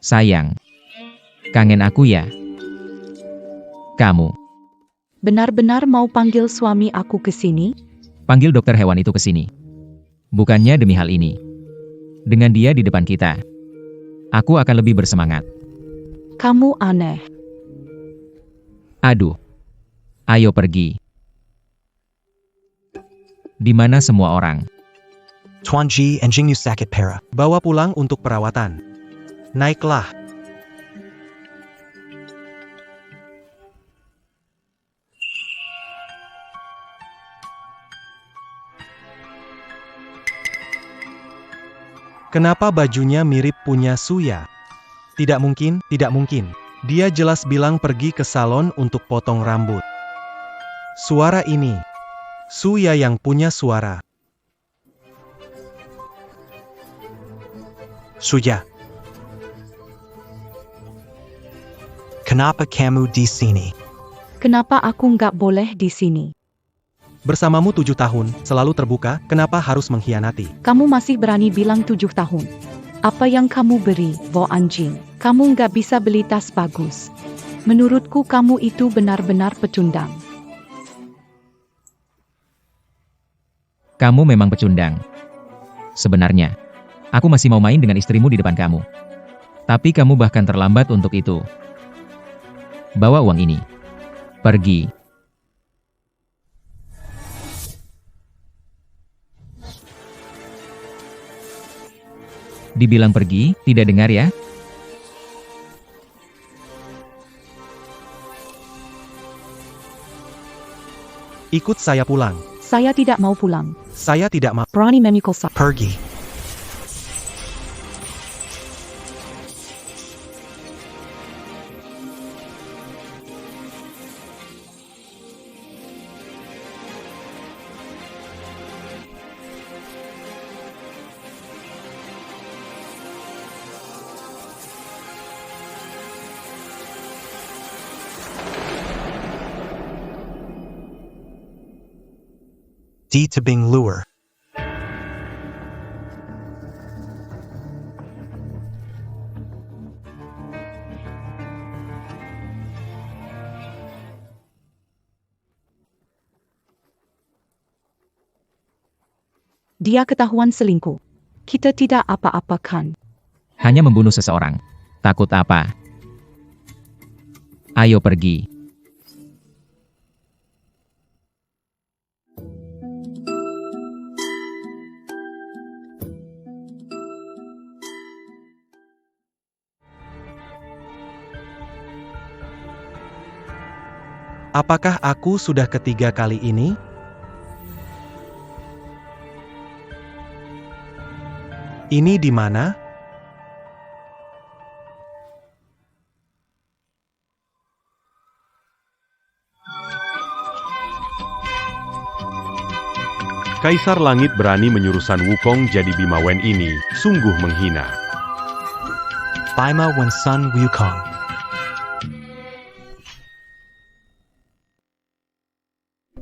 Sayang, kangen aku ya? Kamu, Benar-benar mau panggil suami aku ke sini? panggil dokter hewan itu ke sini. Bukannya demi hal ini. Dengan dia di depan kita, aku akan lebih bersemangat. Kamu aneh. Aduh, ayo pergi. Di mana semua orang? Tuan Ji and Jingyu sakit parah. Bawa pulang untuk perawatan. Naiklah. Kenapa bajunya mirip punya Suya? Tidak mungkin, tidak mungkin. Dia jelas bilang pergi ke salon untuk potong rambut. Suara ini. Suya yang punya suara. Suya. Kenapa kamu di sini? Kenapa aku nggak boleh di sini? Bersamamu 7 tahun, selalu terbuka, kenapa harus mengkhianati? Kamu masih berani bilang 7 tahun. Apa yang kamu beri, Vo anjing? Kamu nggak bisa beli tas bagus. Menurutku kamu itu benar-benar pecundang. Kamu memang pecundang. Sebenarnya, aku masih mau main dengan istrimu di depan kamu. Tapi kamu bahkan terlambat untuk itu. Bawa uang ini. Pergi. Dibilang pergi, tidak dengar ya? Ikut saya pulang. Saya tidak mau pulang. Saya tidak mau. Berani memikul saya. Pergi. Di tebing lure. Dia ketahuan selingkuh. Kita tidak apa-apakan. Hanya membunuh seseorang. Takut apa? Ayo pergi. Apakah aku sudah ketiga kali ini? Ini di mana? Kaisar Langit berani menyuruh Sun Wukong jadi Bima Wen ini, sungguh menghina. Bima Wen Sun Wukong.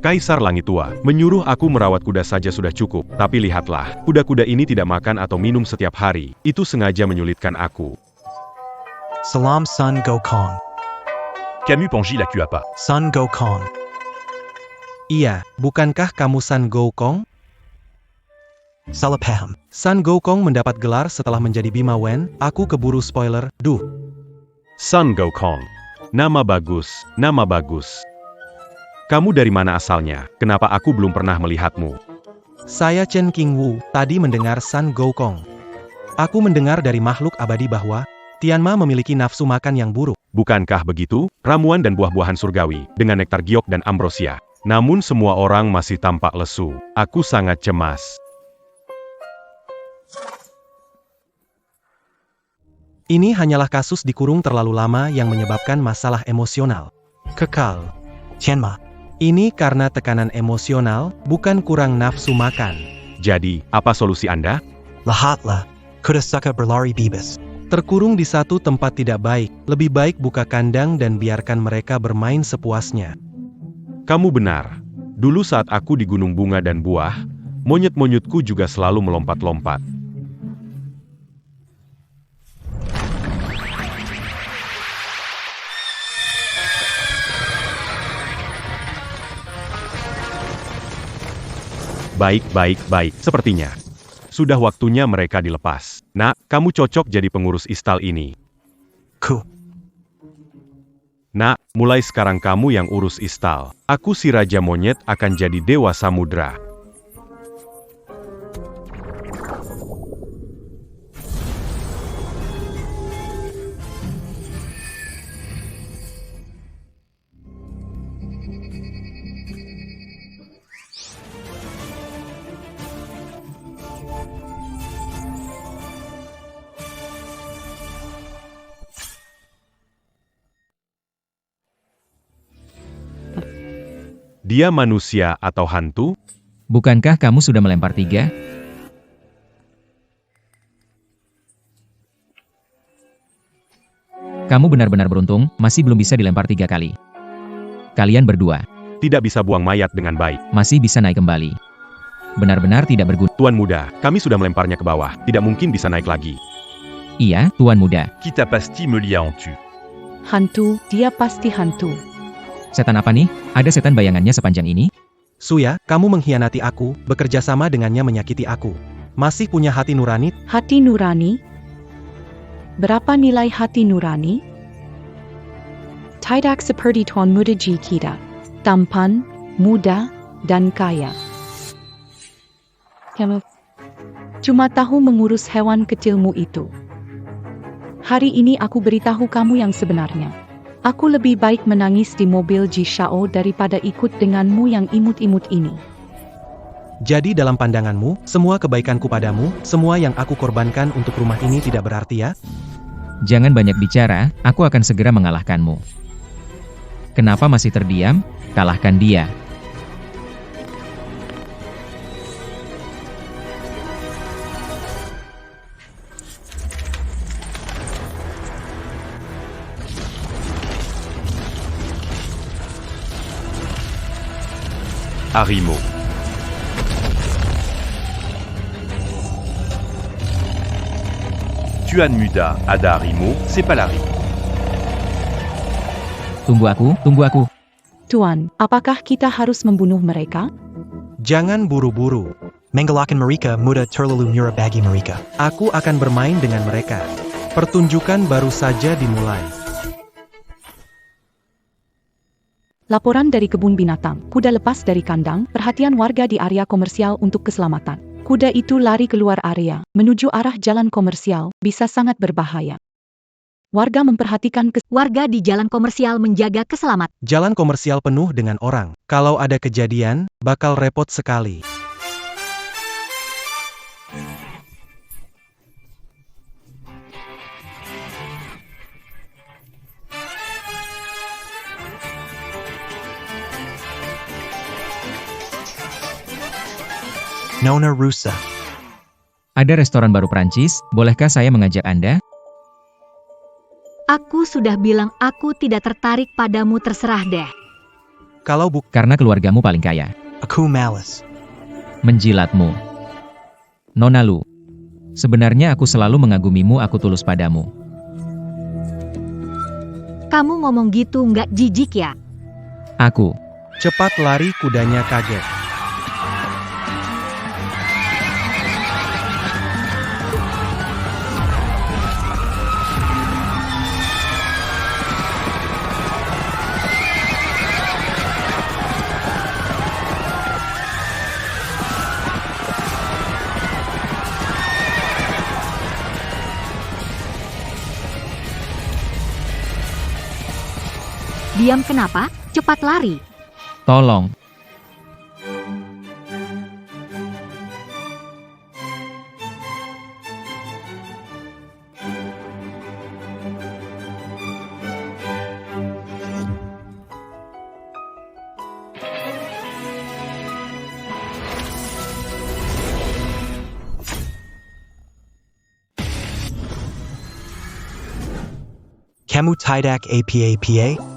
Kaisar Langit Tua, menyuruh aku merawat kuda saja sudah cukup, tapi lihatlah, kuda-kuda ini tidak makan atau minum setiap hari, itu sengaja menyulitkan aku. Salam Sun Gokong. Camus Pongi la Kuapa. Sun Gokong. Iya, bukankah kamu Sun Gokong? Salah paham. Sun Gokong mendapat gelar setelah menjadi Bima Wen, aku keburu spoiler, duh. Sun Gokong. Nama bagus, nama bagus. Kamu dari mana asalnya? Kenapa aku belum pernah melihatmu? Saya Chen Qingwu, tadi mendengar Sun Gokong. Aku mendengar dari makhluk abadi bahwa Tianma memiliki nafsu makan yang buruk. Bukankah begitu? Ramuan dan buah-buahan surgawi, dengan nektar giok dan ambrosia. Namun semua orang masih tampak lesu. Aku sangat cemas. Ini hanyalah kasus dikurung terlalu lama yang menyebabkan masalah emosional. Kekal. Tianma. Ini karena tekanan emosional, bukan kurang nafsu makan. Jadi, apa solusi Anda? Lahatlah. Kuda suka berlari bebas. Terkurung di satu tempat tidak baik, lebih baik buka kandang dan biarkan mereka bermain sepuasnya. Kamu benar. Dulu saat aku di Gunung Bunga dan Buah, monyet-monyetku juga selalu melompat-lompat. Baik. Sepertinya sudah waktunya mereka dilepas. Nak, kamu cocok jadi pengurus istal ini. Ku. Nak, mulai sekarang kamu yang urus istal. Aku si Raja Monyet akan jadi Dewa Samudra. Dia manusia atau hantu? Bukankah kamu sudah melempar 3? Kamu benar-benar beruntung, masih belum bisa dilempar 3 kali. Kalian berdua Tidak bisa buang mayat dengan baik. masih bisa naik kembali. Benar-benar tidak berguna. Tuan muda, kami sudah melemparnya ke bawah. Tidak mungkin bisa naik lagi. Iya, Tuan Muda. Kita pasti melihat tu. Hantu, dia pasti hantu. Setan apa nih? Ada setan bayangannya sepanjang ini? Suya, kamu mengkhianati aku, bekerja sama dengannya menyakiti aku. Masih punya hati nurani? Hati nurani? Berapa nilai hati nurani? Tidak seperti Tuan Muda Ji kita. Tampan, muda, dan kaya. Kamu cuma tahu mengurus hewan kecilmu itu. Hari ini aku beritahu kamu yang sebenarnya. Aku lebih baik menangis di mobil Ji Shao daripada ikut denganmu yang imut-imut ini. Jadi dalam pandanganmu, semua kebaikanku padamu, semua yang aku korbankan untuk rumah ini tidak berarti ya? Jangan banyak bicara, aku akan segera mengalahkanmu. Kenapa masih terdiam? Kalahkan dia. Harimau. Tuan muda, ada harimau, c'est pas lari. Tunggu aku. Tuan, apakah kita harus membunuh mereka? Jangan buru-buru. Menggalakan mereka muda terlalu murah bagi mereka. Aku akan bermain dengan mereka. Pertunjukan baru saja dimulai. Laporan dari kebun binatang. Kuda lepas dari kandang, perhatian warga di area komersial untuk keselamatan. Kuda itu lari keluar area, menuju arah jalan komersial, bisa sangat berbahaya. Warga memperhatikan Warga di jalan komersial menjaga keselamatan. Jalan komersial penuh dengan orang. Kalau ada kejadian, bakal repot sekali. Nona Rusa. Ada restoran baru Prancis, bolehkah saya mengajak Anda? Aku sudah bilang aku tidak tertarik padamu, terserah deh. Kalau Karena keluargamu paling kaya. Aku malas. Menjilatmu. Nona Lu. Sebenarnya aku selalu mengagumimu, aku tulus padamu. Kamu ngomong gitu nggak jijik ya? Aku. cepat lari kudanya kaget. Diam kenapa? Cepat lari. Tolong. Kamu tidak apa-apa?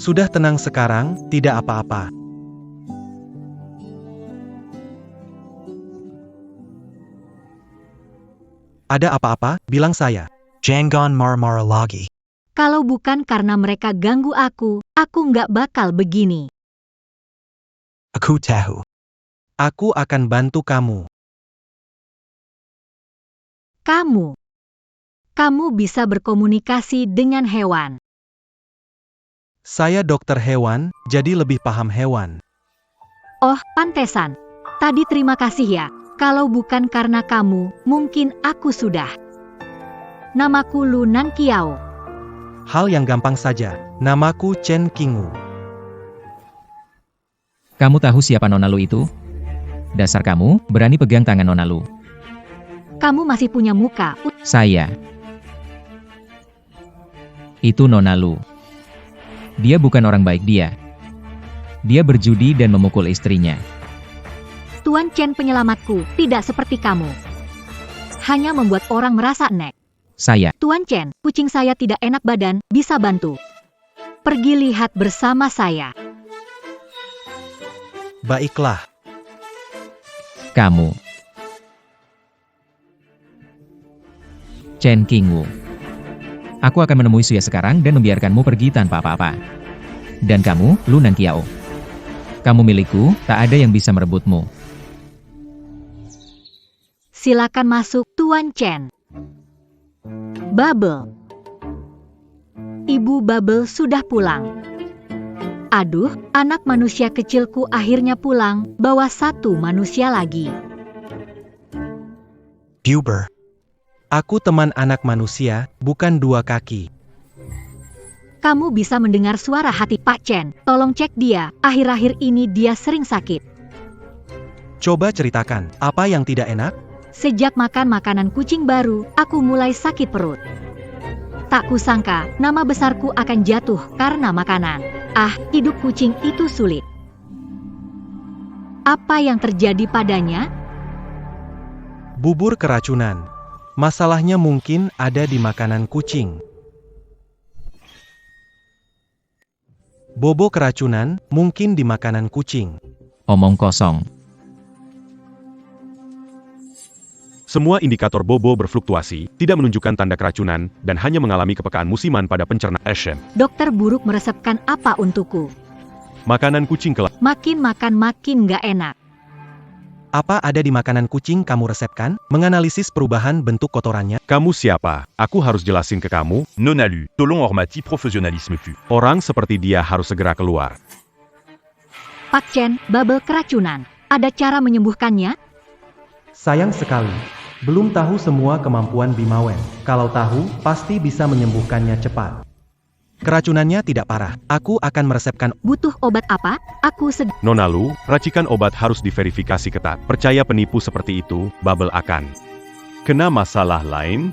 Sudah tenang sekarang, tidak apa-apa. Ada apa-apa, bilang saya. Jangan marah-marah lagi. Kalau bukan karena mereka ganggu aku nggak bakal begini. Aku tahu. Aku akan bantu kamu. Kamu bisa berkomunikasi dengan hewan. Saya dokter hewan, jadi lebih paham hewan. Oh, pantesan. Tadi terima kasih ya. Kalau bukan karena kamu, mungkin aku sudah. Namaku Lu Nankiao. Hal yang gampang saja. Namaku Chen Qingwu. Kamu tahu siapa Nona Lu itu? Dasar kamu, berani pegang tangan Nona Lu. Kamu masih punya muka. Saya. Itu Nona Lu. Dia bukan orang baik dia. Dia berjudi dan memukul istrinya. Tuan Chen penyelamatku, tidak seperti kamu. Hanya membuat orang merasa enek. Saya. Tuan Chen, kucing saya tidak enak badan, bisa bantu. Pergi lihat bersama saya. Baiklah. Kamu. Chen Qingwu. Aku akan menemui Suya sekarang dan membiarkanmu pergi tanpa apa-apa. Dan kamu, Lu Nankiao. Kamu milikku, tak ada yang bisa merebutmu. Silakan masuk, Tuan Chen. Bubble. Ibu Bubble sudah pulang. Aduh, anak manusia kecilku akhirnya pulang, bawa satu manusia lagi. Buber. Aku teman anak manusia, bukan dua kaki. Kamu bisa mendengar suara hati Pak Chen, tolong cek dia, akhir-akhir ini dia sering sakit. Coba ceritakan, apa yang tidak enak? Sejak makan makanan kucing baru, aku mulai sakit perut. Tak kusangka, nama besarku akan jatuh karena makanan. Ah, hidup kucing itu sulit. Apa yang terjadi padanya? Bubur keracunan. Masalahnya mungkin ada di makanan kucing. Bobo keracunan, mungkin di makanan kucing. Omong kosong. Semua indikator Bobo berfluktuasi, tidak menunjukkan tanda keracunan, dan hanya mengalami kepekaan musiman pada pencernaan Asian. Dokter buruk meresepkan apa untukku? Makanan kucing kelak. Makin makan makin gak enak. Apa ada di makanan kucing kamu resepkan? Menganalisis perubahan bentuk kotorannya. Kamu siapa? Aku harus jelasin ke kamu. Non alu, tolong hormati profesionalisme pu. Orang seperti dia harus segera keluar. Pak Chen, bubble keracunan. Ada cara menyembuhkannya? Sayang sekali. Belum tahu semua kemampuan Bimawen. Kalau tahu, pasti bisa menyembuhkannya cepat. Keracunannya tidak parah. Aku akan meresepkan. Butuh obat apa? Aku sedang. Nona Lu, racikan obat harus diverifikasi ketat. Percaya penipu seperti itu, Bubble akan kena masalah lain.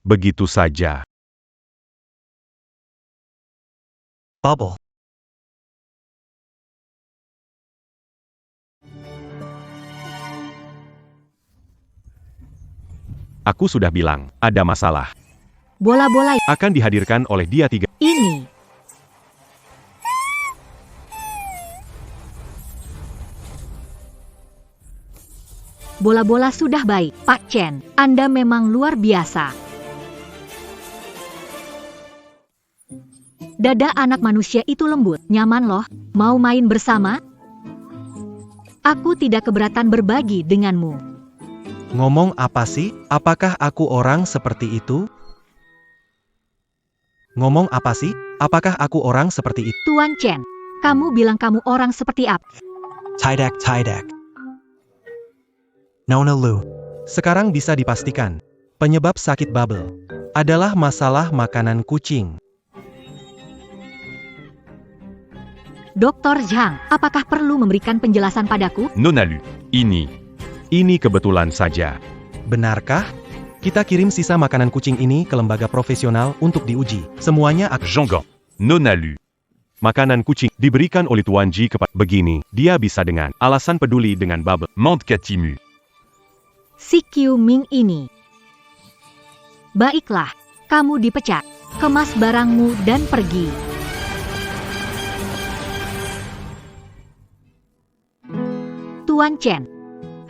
Begitu saja. Bubble. Aku sudah bilang, ada masalah. Bola-bola Akan dihadirkan oleh dia tiga. ini. Bola-bola sudah baik, Pak Chen. Anda memang luar biasa. Dada anak manusia itu lembut, nyaman loh. Mau main bersama? Aku tidak keberatan berbagi denganmu. Ngomong apa sih? Apakah aku orang seperti itu? Ngomong apa sih? Apakah aku orang seperti itu? Tuan Chen, kamu bilang kamu orang seperti apa? Tidak. Nona Lu. Sekarang bisa dipastikan, penyebab sakit Bubble adalah masalah makanan kucing. Dr. Zhang, apakah perlu memberikan penjelasan padaku? Non alu, Ini kebetulan saja. Benarkah? Kita kirim sisa makanan kucing ini ke lembaga profesional untuk diuji. Semuanya akan... Jean-Gan. Non alu. Makanan kucing diberikan oleh Tuan Ji kepada begini. Dia bisa dengan alasan peduli dengan Bubble. Mante Katimu. Si Qiu Ming ini. Baiklah, kamu dipecat. Kemas barangmu dan pergi. Tuan Chen,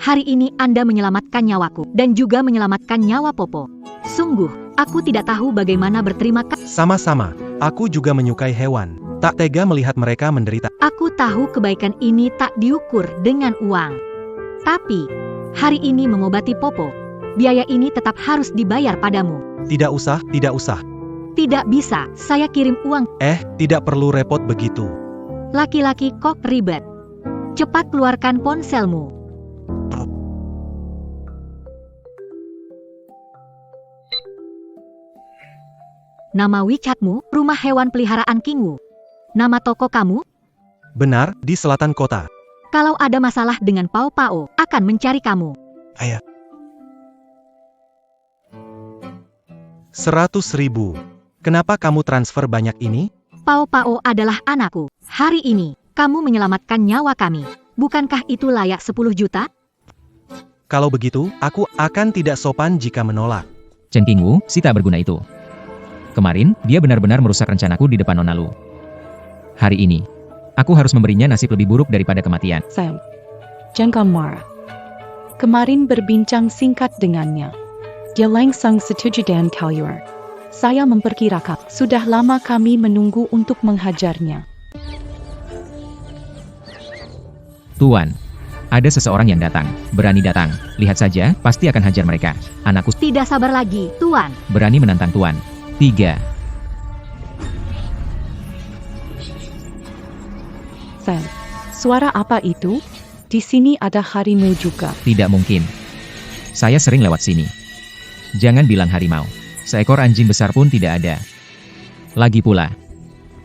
Hari ini Anda menyelamatkan nyawaku dan juga menyelamatkan nyawa Popo. Sungguh, aku tidak tahu bagaimana berterima kasih. Sama-sama, aku juga menyukai hewan. Tak tega melihat mereka menderita. Aku tahu kebaikan ini tak diukur dengan uang. Tapi, hari ini mengobati Popo, biaya ini tetap harus dibayar padamu. Tidak usah, tidak usah. Tidak bisa, saya kirim uang. Tidak perlu repot begitu. Laki-laki kok ribet. Cepat keluarkan ponselmu. Nama WeChatmu, Rumah Hewan Peliharaan Kingwu. Nama toko kamu? Benar, di selatan kota. Kalau ada masalah dengan Pao Pao, akan mencari kamu. 100.000. Kenapa kamu transfer banyak ini? Pao Pao adalah anakku. Hari ini, kamu menyelamatkan nyawa kami. Bukankah itu layak 10 juta? Kalau begitu, aku akan tidak sopan jika menolak. Chen Qingwu, si tak berguna itu. Kemarin, dia benar-benar merusak rencanaku di depan Nona Lu. Hari ini, aku harus memberinya nasib lebih buruk daripada kematian. Sam, jangan marah. Kemarin berbincang singkat dengannya. Dia langsung setuju dengan keluar. Saya memperkirakan, sudah lama kami menunggu untuk menghajarnya. Tuan, ada seseorang yang datang. Berani datang. Lihat saja, pasti akan hajar mereka. Anakku Tidak sabar lagi, Tuan. berani menantang Tuan. 3. Sam, suara apa itu? Di sini ada harimau juga. Tidak mungkin. Saya sering lewat sini. Jangan bilang harimau. Seekor anjing besar pun tidak ada. Lagi pula,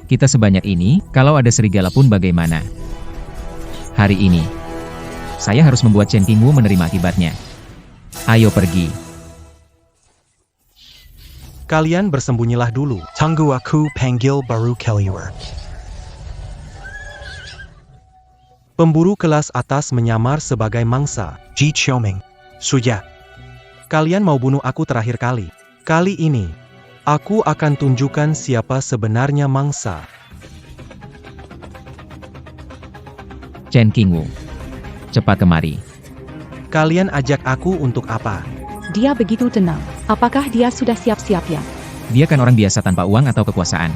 kita sebanyak ini, kalau ada serigala pun bagaimana? Hari ini, saya harus membuat Chen Qingwu menerima akibatnya. Ayo pergi. Kalian bersembunyilah dulu. Tunggu aku panggil baru keluar. Pemburu kelas atas menyamar sebagai mangsa. Ji Qiuming. Suya. Kalian mau bunuh aku terakhir kali. Kali ini, aku akan tunjukkan siapa sebenarnya mangsa. Chen Qingwu, cepat kemari. Kalian ajak aku untuk apa? Dia begitu tenang. Apakah dia sudah siap-siap ya? Dia kan orang biasa tanpa uang atau kekuasaan.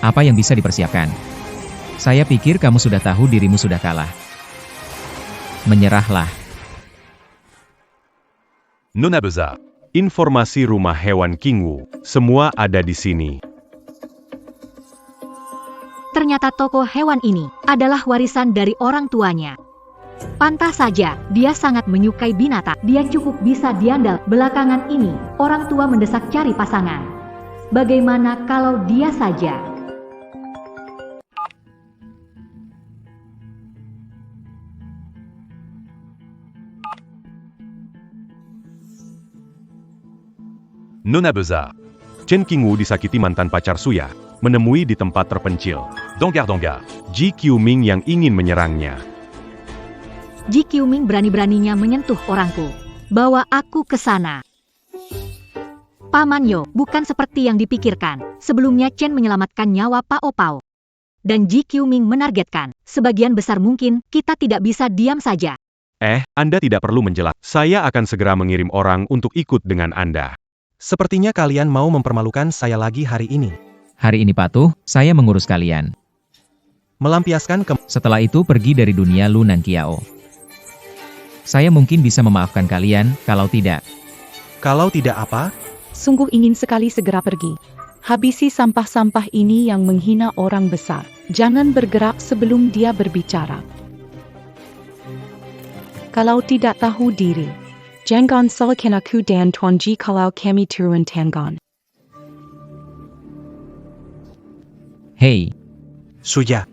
Apa yang bisa dipersiapkan? Saya pikir kamu sudah tahu dirimu sudah kalah. Menyerahlah. Nona Besar. Informasi Rumah Hewan Kingwu, semua ada di sini. Ternyata toko hewan ini adalah warisan dari orang tuanya. Pantas saja, dia sangat menyukai binatang. Dia cukup bisa diandal. Belakangan ini, orang tua mendesak cari pasangan. Bagaimana kalau dia saja? Nona Besar. Chen Qingwu disakiti mantan pacar Suya, menemui di tempat terpencil. Dangar. Ji Qiuming yang ingin menyerangnya. Ji Qiuming berani-beraninya menyentuh orangku. Bawa aku ke sana. Paman Yo, bukan seperti yang dipikirkan. Sebelumnya Chen menyelamatkan nyawa Pao Pao. Dan Ji Qiuming menargetkan, sebagian besar mungkin kita tidak bisa diam saja. Anda tidak perlu menjelaskan. Saya akan segera mengirim orang untuk ikut dengan Anda. Sepertinya kalian mau mempermalukan saya lagi hari ini. Hari ini patuh, saya mengurus kalian. Melampiaskan Setelah itu pergi dari dunia Lu Nan Kiao. Saya mungkin bisa memaafkan kalian, kalau tidak. Kalau tidak apa? Sungguh ingin sekali segera pergi. Habisi sampah-sampah ini yang menghina orang besar. Jangan bergerak sebelum dia berbicara. Kalau tidak tahu diri, jangan salahkan aku dan Tuan Ji kalau kami turun tangan. Hei, Suya.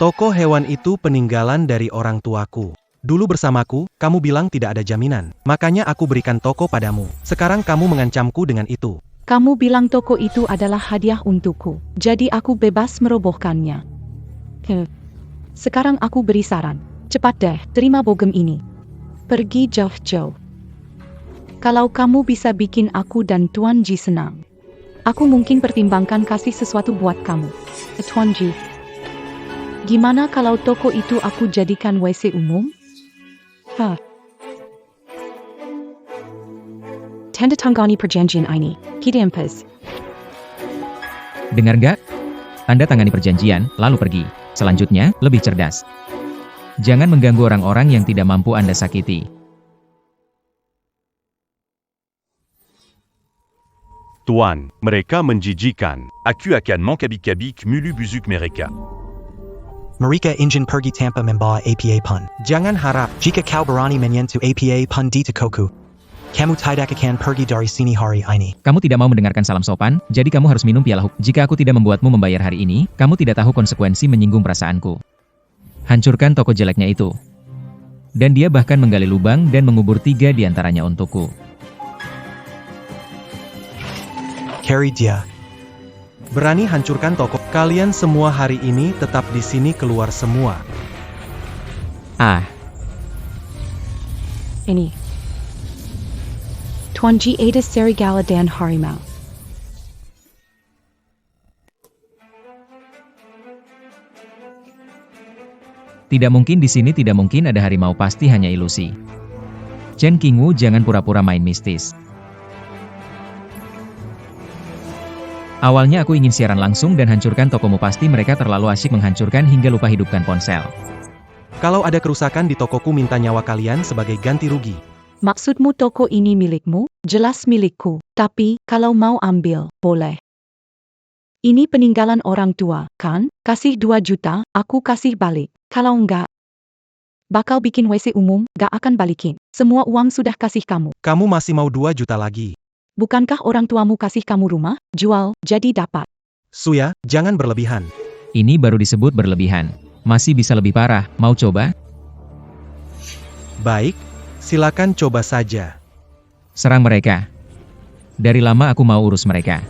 Toko hewan itu peninggalan dari orang tuaku. Dulu bersamaku, kamu bilang tidak ada jaminan. Makanya aku berikan toko padamu. Sekarang kamu mengancamku dengan itu. Kamu bilang toko itu adalah hadiah untukku. Jadi aku bebas merobohkannya. Sekarang aku beri saran. Cepat deh, terima bogem ini. Pergi jauh-jauh. Kalau kamu bisa bikin aku dan Tuan Ji senang, aku mungkin pertimbangkan kasih sesuatu buat kamu. Tuan Ji, gimana kalau toko itu aku jadikan WC umum? Hah. Tanda tangani perjanjian ini. Kita empas. Dengar nggak? Tanda tangani perjanjian, lalu pergi. Selanjutnya, lebih cerdas. Jangan mengganggu orang-orang yang tidak mampu Anda sakiti. Tuan, Mereka menjijikan. Aku akan mengkabik-kabik mulu buzuk mereka. Mereka ingin pergi tanpa membawa APA pun. Jangan harap. Jika kau berani menyentuh APA pun di tokoku, kamu tidak akan pergi dari sini hari ini. Kamu tidak mau mendengarkan salam sopan, jadi kamu harus minum piala hukum. Jika aku tidak membuatmu membayar hari ini, kamu tidak tahu konsekuensi menyinggung perasaanku. Hancurkan toko jeleknya itu. Dan dia bahkan menggali lubang dan mengubur 3 di antaranya untukku. Carry dia. Berani hancurkan toko. Kalian semua hari ini tetap di sini keluar semua. Ah, Ini. Tuan G. Ada Serigala dan Harimau. tidak mungkin di sini, tidak mungkin ada harimau, pasti hanya ilusi. Chen Qingwu, jangan pura-pura main mistis. Awalnya aku ingin siaran langsung dan hancurkan tokomu, pasti mereka terlalu asyik menghancurkan hingga lupa hidupkan ponsel. Kalau ada kerusakan di tokoku, minta nyawa kalian sebagai ganti rugi. Maksudmu toko ini milikmu? Jelas milikku. Tapi, kalau mau ambil, boleh. Ini peninggalan orang tua, kan? Kasih 2 juta, aku kasih balik. Kalau enggak, bakal bikin WC umum, gak akan balikin. Semua uang sudah kasih kamu. Kamu masih mau 2 juta lagi? Bukankah orang tuamu kasih kamu rumah? Jual, jadi dapat. Suya, jangan berlebihan. Ini baru disebut berlebihan. Masih bisa lebih parah, mau coba? Baik, silakan coba saja. Serang mereka. Dari lama aku mau urus mereka.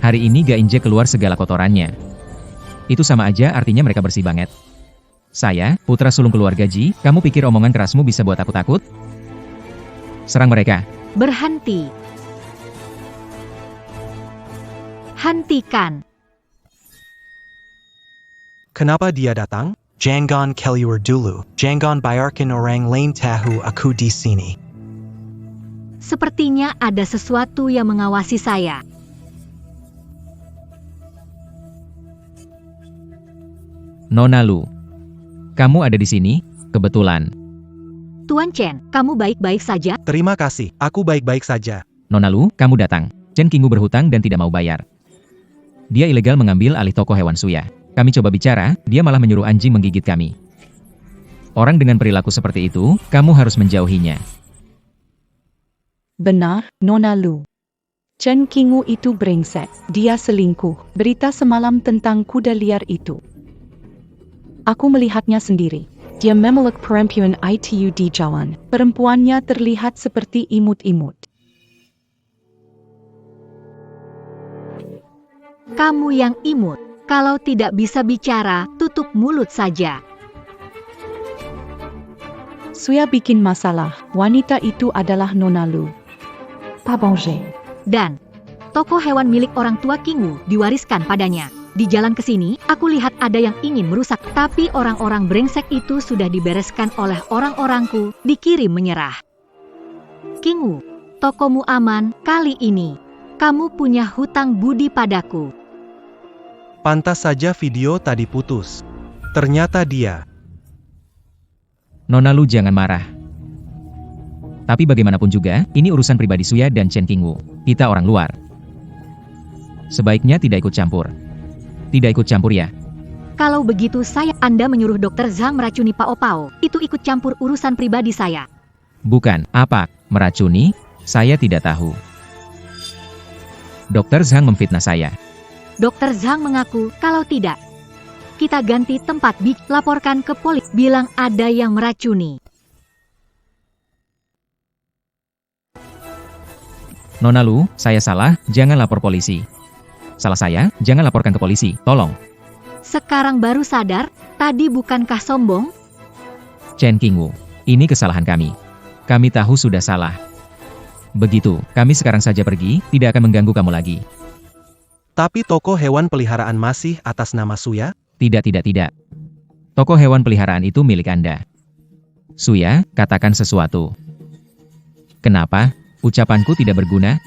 Hari ini gak injek keluar segala kotorannya. Itu sama aja artinya mereka bersih banget. Saya, putra sulung keluarga Ji, kamu pikir omongan kerasmu bisa buat aku takut? Serang mereka. Berhenti. Hentikan. Kenapa dia datang? Jangan keluar dulu. Jangan biarkan orang lain tahu aku di sini. Sepertinya ada sesuatu yang mengawasi saya. Nona Lu. Kamu ada di sini? Kebetulan. Tuan Chen, kamu baik-baik saja? Terima kasih, aku baik-baik saja. Nona Lu, kamu datang. Chen Qingwu berhutang dan tidak mau bayar. Dia ilegal mengambil alih toko hewan Suya. Kami coba bicara, dia malah menyuruh anjing menggigit kami. Orang dengan perilaku seperti itu, kamu harus menjauhinya. Benar, Nona Lu. Chen Qingwu itu brengsek. Dia selingkuh. Berita semalam tentang kuda liar itu. Aku melihatnya sendiri. Dia memeluk perempuan itu di jalan. Perempuannya terlihat seperti imut-imut. Kamu yang imut. Kalau tidak bisa bicara, tutup mulut saja. Suya bikin masalah. Wanita itu adalah Nona Lu. Pabonge. Dan, toko hewan milik orang tua Qingwu diwariskan padanya. Di jalan ke sini, aku lihat ada yang ingin merusak, tapi orang-orang brengsek itu sudah dibereskan oleh orang-orangku, dikirim menyerah. Qingwu, tokomu aman, kali ini. Kamu punya hutang budi padaku. Pantas saja video tadi putus. Ternyata dia. Nona Lu, jangan marah. Tapi bagaimanapun juga, ini urusan pribadi Suya dan Chen Qingwu. Kita orang luar. Sebaiknya tidak ikut campur. Tidak ikut campur ya. Kalau begitu Anda menyuruh Dr. Zhang meracuni Pao Pao. Itu ikut campur urusan pribadi saya. Bukan, apa? Meracuni? Saya tidak tahu. Dr. Zhang memfitnah saya. Dr. Zhang mengaku kalau tidak. Kita ganti tempat, laporkan ke polisi. Bilang ada yang meracuni. Nona Lu, saya salah, jangan lapor polisi. Salah saya, jangan laporkan ke polisi, tolong. Sekarang baru sadar, tadi bukankah sombong? Chen Qingwu, ini kesalahan kami. Kami tahu sudah salah. Begitu, kami sekarang saja pergi, tidak akan mengganggu kamu lagi. Tapi toko hewan peliharaan masih atas nama Suya? Tidak. Toko hewan peliharaan itu milik Anda. Suya, katakan sesuatu. Kenapa? Ucapanku tidak berguna?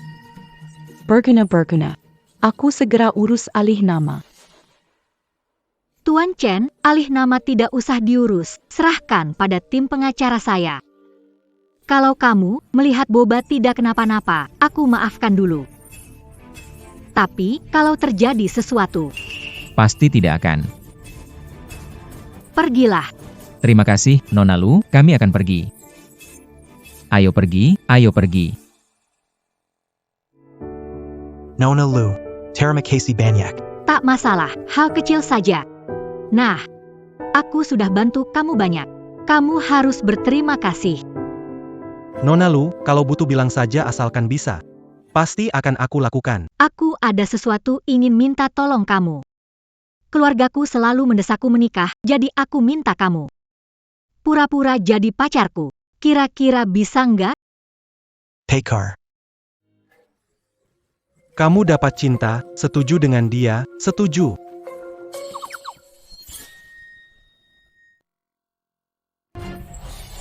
Berguna. Aku segera urus alih nama. Tuan Chen, alih nama tidak usah diurus, serahkan pada tim pengacara saya. Kalau kamu melihat Boba tidak kenapa-napa, aku maafkan dulu. Tapi, kalau terjadi sesuatu, Pasti tidak akan. pergilah. Terima kasih, Nona Lu, kami akan pergi. Ayo pergi, ayo pergi. Nona Lu. Terima kasih banyak. Tak masalah, hal kecil saja. Nah, aku sudah bantu kamu banyak. Kamu harus berterima kasih. Nona Lu, kalau butuh bilang saja asalkan bisa. Pasti akan aku lakukan. Aku ada sesuatu ingin minta tolong kamu. Keluargaku selalu mendesakku menikah, jadi aku minta kamu. Pura-pura jadi pacarku. Kira-kira bisa nggak? Pekar. Kamu dapat cinta, setuju dengan dia, setuju.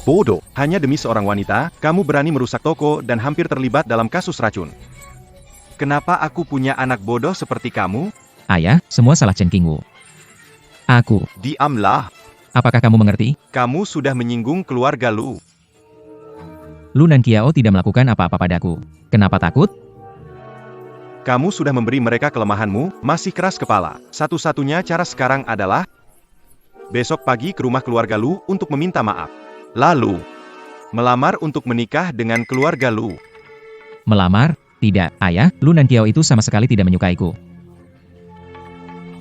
Bodoh, hanya demi seorang wanita, kamu berani merusak toko dan hampir terlibat dalam kasus racun. Kenapa aku punya anak bodoh seperti kamu? Ayah, semua salah Chen Qingwu. Aku. Diamlah, Apakah kamu mengerti? kamu sudah menyinggung keluarga Lu. Lu dan Qiao tidak melakukan apa-apa padaku. Kenapa takut? Kamu sudah memberi mereka kelemahanmu, masih keras kepala. Satu-satunya cara sekarang adalah besok pagi ke rumah keluarga Lu untuk meminta maaf. Lalu, melamar untuk menikah dengan keluarga Lu. Melamar? Tidak, ayah, Lu dan Qiao itu sama sekali tidak menyukaiku.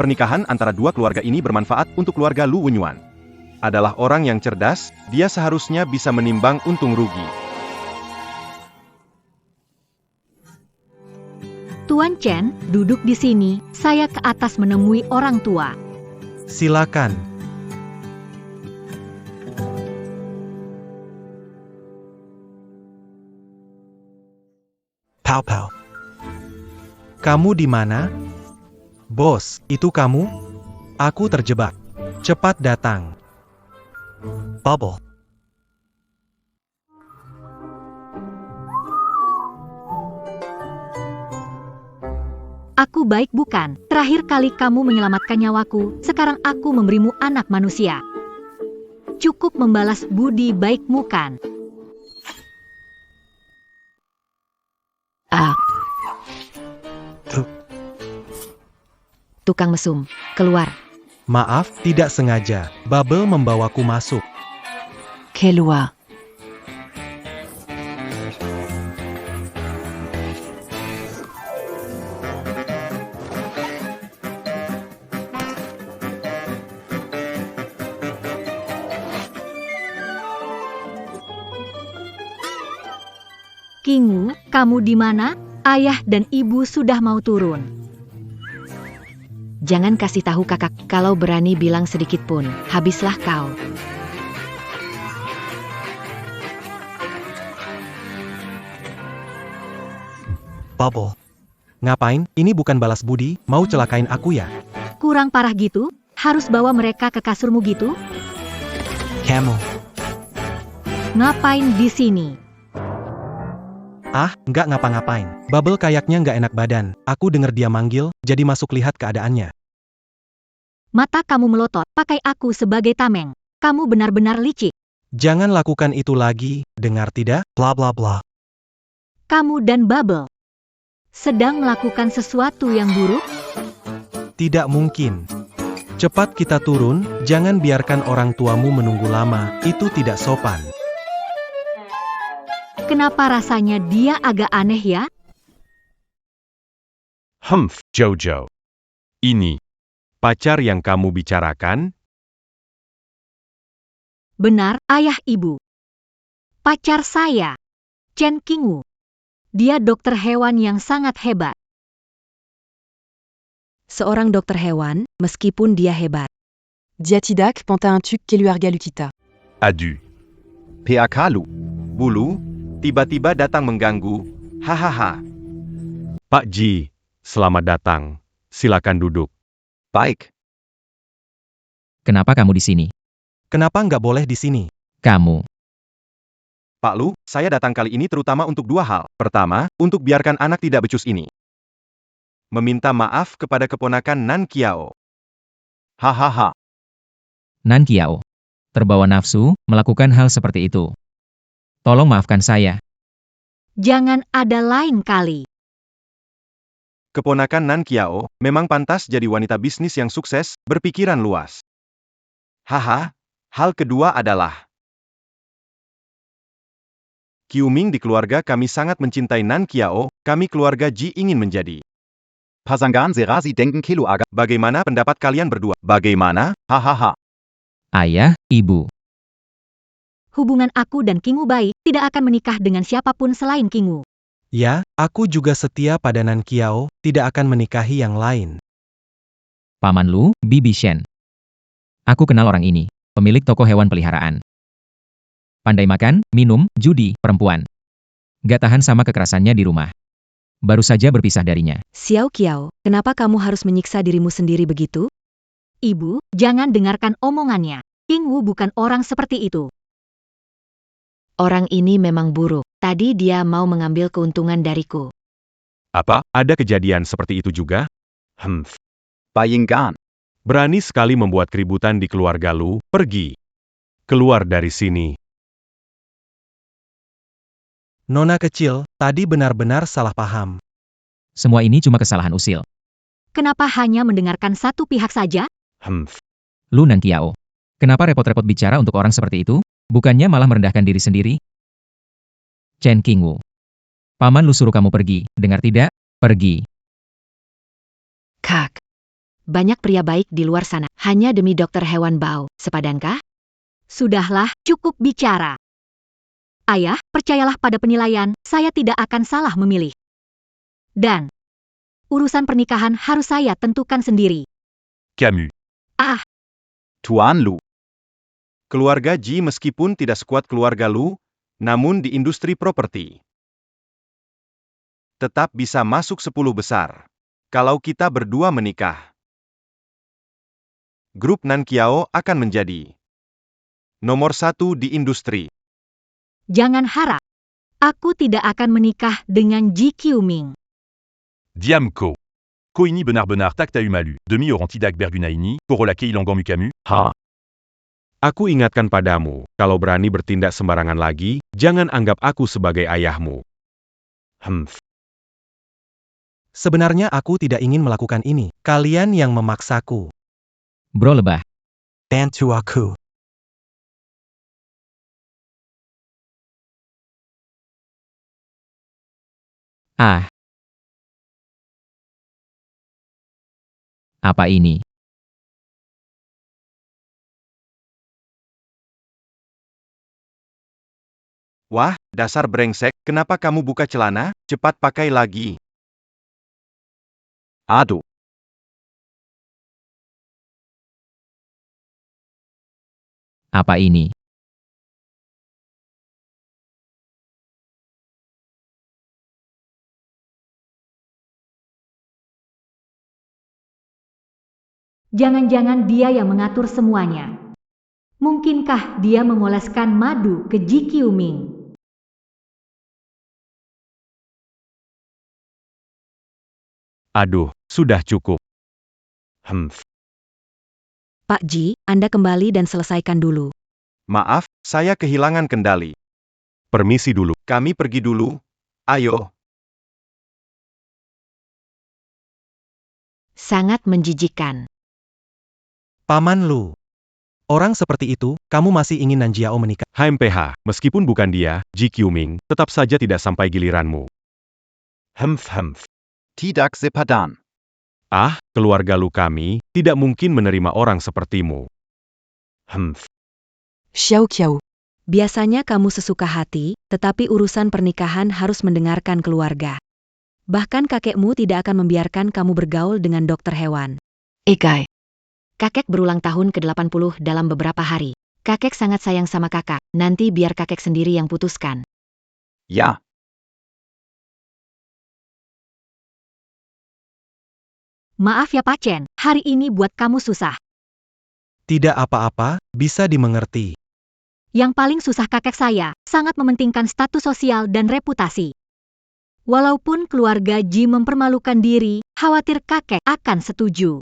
Pernikahan antara dua keluarga ini bermanfaat untuk keluarga Lu Wenyuan. Adalah orang yang cerdas, dia seharusnya bisa menimbang untung rugi. Tuan Chen, duduk di sini, saya ke atas menemui orang tua. Silakan. Pow pow. Kamu di mana? Bos, itu kamu? Aku terjebak. Cepat datang. Bubble. Aku baik bukan? Terakhir kali kamu menyelamatkan nyawaku, sekarang aku memberimu anak manusia. Cukup membalas budi baikmu kan? Tukang mesum, keluar. Maaf, tidak sengaja. Bubble membawaku masuk. Keluar. Qingwu, kamu di mana? Ayah dan ibu sudah mau turun. Jangan kasih tahu kakak, kalau berani bilang sedikit pun, habislah kau. Bubble. Ngapain? Ini bukan balas budi, mau celakain aku ya? Kurang parah gitu? Harus bawa mereka ke kasurmu gitu? Kamu. Ngapain di sini? Ah, nggak ngapa-ngapain. Bubble kayaknya nggak enak badan. Aku denger dia manggil, jadi masuk lihat keadaannya. Mata kamu melotot, pakai aku sebagai tameng. Kamu benar-benar licik. Jangan lakukan itu lagi, dengar tidak? Blah blah blah. Kamu dan Bubble sedang melakukan sesuatu yang buruk? Tidak mungkin. Cepat kita turun, jangan biarkan orang tuamu menunggu lama, itu tidak sopan. Kenapa rasanya dia agak aneh ya? Humph, Jojo. Ini pacar yang kamu bicarakan? Benar, ayah ibu. Pacar saya, Chen Qingwu. Dia dokter hewan yang sangat hebat. Seorang dokter hewan, meskipun dia hebat. Dia tidak penting untuk keluarga Lukita. Adu. PAK Lu. Bulu, tiba-tiba datang mengganggu. Hahaha. Pak Ji, selamat datang. Silakan duduk. Baik. Kenapa kamu di sini? Kenapa nggak boleh di sini? Kamu. Pak Lu, saya datang kali ini terutama untuk dua hal. Pertama, untuk biarkan anak tidak becus ini meminta maaf kepada keponakan Nan Kiao. Hahaha. Nan Kiao. Terbawa nafsu, melakukan hal seperti itu. Tolong maafkan saya. Jangan ada lain kali. Keponakan Nan Kiao memang pantas jadi wanita bisnis yang sukses, berpikiran luas. Haha. Hal kedua adalah Qiuming di keluarga kami sangat mencintai Nan Kiao, kami keluarga Ji ingin menjadi Pasangan serasi denken kilo agak. Bagaimana pendapat kalian berdua? Bagaimana? Hahaha. Ayah, ibu. Hubungan aku dan Kingu baik, tidak akan menikah dengan siapapun selain Kingu. Ya, aku juga setia pada Nan Kiao, tidak akan menikahi yang lain. Paman Lu, Bibi Shen. Aku kenal orang ini, pemilik toko hewan peliharaan. Pandai makan, minum, judi, perempuan. Gak tahan sama kekerasannya di rumah. Baru saja berpisah darinya. Xiao Qiao, kenapa kamu harus menyiksa dirimu sendiri begitu? Ibu, jangan dengarkan omongannya. Kingu bukan orang seperti itu. Orang ini memang buruk. Tadi dia mau mengambil keuntungan dariku. Apa? Ada kejadian seperti itu juga? Bayangkan. Berani sekali membuat keributan di keluarga Lu, pergi. Keluar dari sini. Nona kecil, tadi benar-benar salah paham. Semua ini cuma kesalahan usil. Kenapa hanya mendengarkan satu pihak saja? Lu Nan Kiao. Kenapa repot-repot bicara untuk orang seperti itu? Bukannya malah merendahkan diri sendiri? Chen Qingwu. Paman Lu suruh kamu pergi, dengar tidak? Pergi. Kak. Banyak pria baik di luar sana, hanya demi dokter hewan Bao. Sepadankah? Sudahlah, cukup bicara. Ayah, percayalah pada penilaian, saya tidak akan salah memilih. Dan urusan pernikahan harus saya tentukan sendiri. Camus. Tuan Lu. Keluarga Ji meskipun tidak sekuat keluarga Lu, namun di industri properti tetap bisa masuk 10 besar. Kalau kita berdua menikah, grup Nan Kiao akan menjadi nomor 1 di industri. Jangan harap. Aku tidak akan menikah dengan Ji Qiuming. Diamco. Koini Benar-Benar Takta Umalu. Demi Orantidak Bergunaini. Porolake Ilangan Mukamu. Ha. Aku ingatkan padamu, kalau berani bertindak sembarangan lagi, jangan anggap aku sebagai ayahmu. Sebenarnya aku tidak ingin melakukan ini. Kalian yang memaksaku. Bro lebah. Bantu aku. Ah. Apa ini? Wah, dasar brengsek, kenapa kamu buka celana? Cepat pakai lagi. Aduh. Apa ini? Jangan-jangan dia yang mengatur semuanya. Mungkinkah dia mengoleskan madu ke Ji Qiuming? Aduh, sudah cukup. Pak Ji, Anda kembali dan selesaikan dulu. Maaf, saya kehilangan kendali. Permisi dulu, kami pergi dulu. Ayo. Sangat menjijikan. Paman Lu. Orang seperti itu, kamu masih ingin Nan Jiao menikah? HMPH, meskipun bukan dia, Ji Qiuming, tetap saja tidak sampai giliranmu. Tidak sepadan. Ah, keluarga Lu kami, tidak mungkin menerima orang sepertimu. Xiao Qiao. Biasanya kamu sesuka hati, tetapi urusan pernikahan harus mendengarkan keluarga. Bahkan kakekmu tidak akan membiarkan kamu bergaul dengan dokter hewan. Ekai. Kakek berulang tahun ke-80 dalam beberapa hari. Kakek sangat sayang sama kakak, nanti biar kakek sendiri yang putuskan. Ya. Maaf ya Pak Chen, hari ini buat kamu susah. Tidak apa-apa, bisa dimengerti. Yang paling susah kakek saya, sangat mementingkan status sosial dan reputasi. Walaupun keluarga Ji mempermalukan diri, khawatir kakek akan setuju.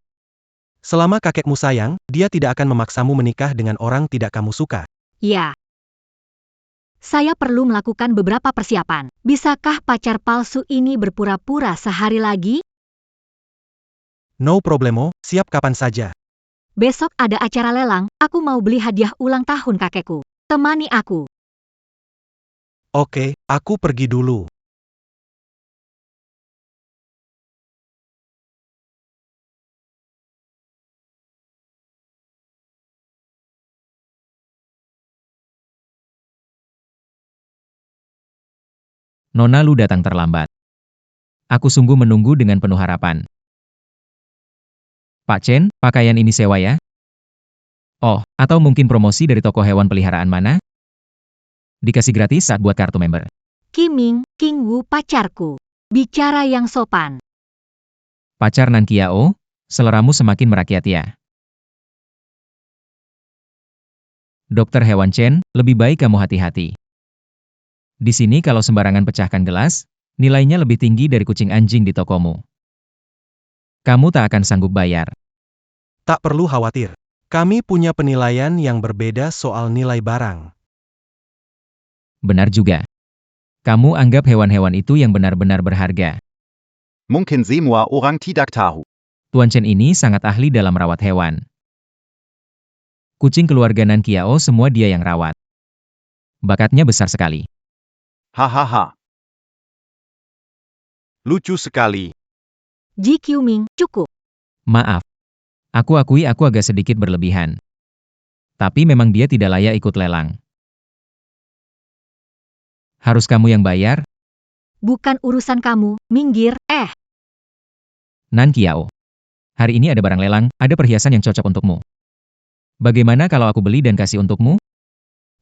Selama kakekmu sayang, dia tidak akan memaksamu menikah dengan orang tidak kamu suka. Ya. Saya perlu melakukan beberapa persiapan. Bisakah pacar palsu ini berpura-pura sehari lagi? No problemo, siap kapan saja. Besok ada acara lelang, aku mau beli hadiah ulang tahun kakekku. Temani aku. Oke, aku pergi dulu. Nona Lu datang terlambat. Aku sungguh menunggu dengan penuh harapan. Pak Chen, pakaian ini sewa ya? Oh, atau mungkin promosi dari toko hewan peliharaan mana? Dikasih gratis saat buat kartu member. Kiming, King Wu pacarku. Bicara yang sopan. Pacar Nan Kiao, seleramu semakin merakyat ya. Dokter hewan Chen, lebih baik kamu hati-hati. Di sini kalau sembarangan pecahkan gelas, nilainya lebih tinggi dari kucing anjing di tokomu. Kamu tak akan sanggup bayar. Tak perlu khawatir. Kami punya penilaian yang berbeda soal nilai barang. Benar juga. Kamu anggap hewan-hewan itu yang benar-benar berharga. Mungkin semua orang tidak tahu. Tuan Chen ini sangat ahli dalam rawat hewan. Kucing keluarga Nan Kiao semua dia yang rawat. Bakatnya besar sekali. Hahaha. Lucu sekali. Ji Qiuming, cukup. Maaf. Aku akui aku agak sedikit berlebihan. Tapi memang dia tidak layak ikut lelang. Harus kamu yang bayar? Bukan urusan kamu, minggir, Nan Kiao. Hari ini ada barang lelang, ada perhiasan yang cocok untukmu. Bagaimana kalau aku beli dan kasih untukmu?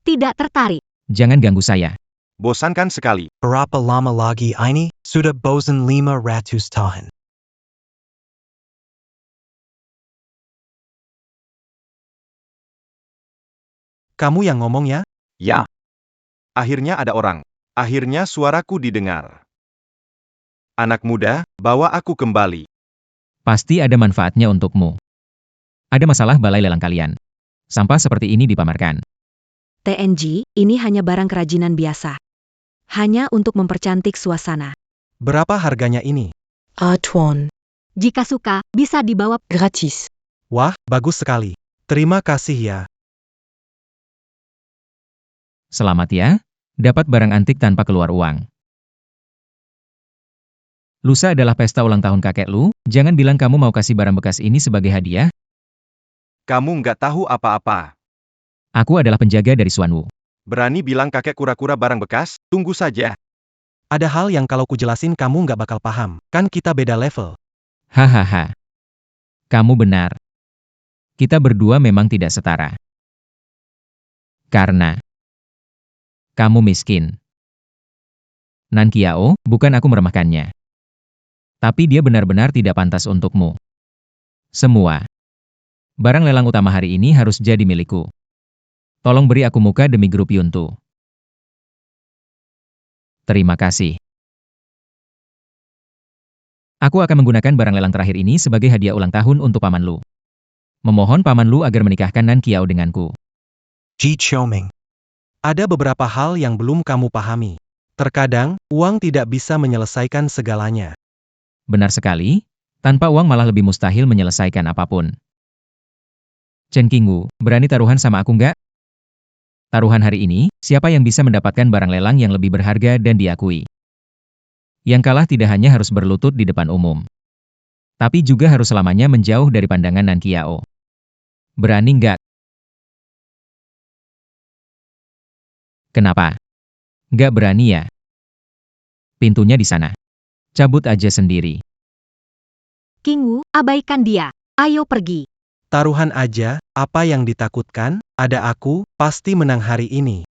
Tidak tertarik. Jangan ganggu saya. Bosankan sekali. Berapa lama lagi ini? Sudah bosan 500 tahun. Kamu yang ngomong ya? Ja. Akhirnya ada orang. Akhirnya suaraku didengar. Anak muda, bawa aku kembali. Pasti ada manfaatnya untukmu. Ada masalah balai lelang kalian. Sampah seperti ini dipamerkan. TNG, ini hanya barang kerajinan biasa. Hanya untuk mempercantik suasana. Berapa harganya ini? Tuan. Jika suka, bisa dibawa. Gratis. Wah, bagus sekali. Terima kasih ya. Selamat ya, dapat barang antik tanpa keluar uang. Lusa adalah pesta ulang tahun kakek Lu, jangan bilang kamu mau kasih barang bekas ini sebagai hadiah. Kamu nggak tahu apa-apa. Aku adalah penjaga dari Xuan Wu. Berani bilang kakek kura-kura barang bekas? Tunggu saja. Ada hal yang kalau kujelasin kamu nggak bakal paham. Kan kita beda level. Hahaha. Kamu benar. Kita berdua memang tidak setara. Karena kamu miskin. Nan Kiao, bukan aku meremehkannya. Tapi dia benar-benar tidak pantas untukmu. Semua barang lelang utama hari ini harus jadi milikku. Tolong beri aku muka demi grup Yuntu. Terima kasih. Aku akan menggunakan barang lelang terakhir ini sebagai hadiah ulang tahun untuk Paman Lu. Memohon Paman Lu agar menikahkan Nan Kiao denganku. Ji Qiuming. Ada beberapa hal yang belum kamu pahami. Terkadang, uang tidak bisa menyelesaikan segalanya. Benar sekali, tanpa uang malah lebih mustahil menyelesaikan apapun. Chen Qingwu, berani taruhan sama aku nggak? Taruhan hari ini, siapa yang bisa mendapatkan barang lelang yang lebih berharga dan diakui? Yang kalah tidak hanya harus berlutut di depan umum, tapi juga harus selamanya menjauh dari pandangan Nan Kiao. Berani nggak? Kenapa? Nggak berani ya? Pintunya di sana. Cabut aja sendiri. King Wu, abaikan dia. Ayo pergi. Taruhan aja, apa yang ditakutkan, ada aku, pasti menang hari ini.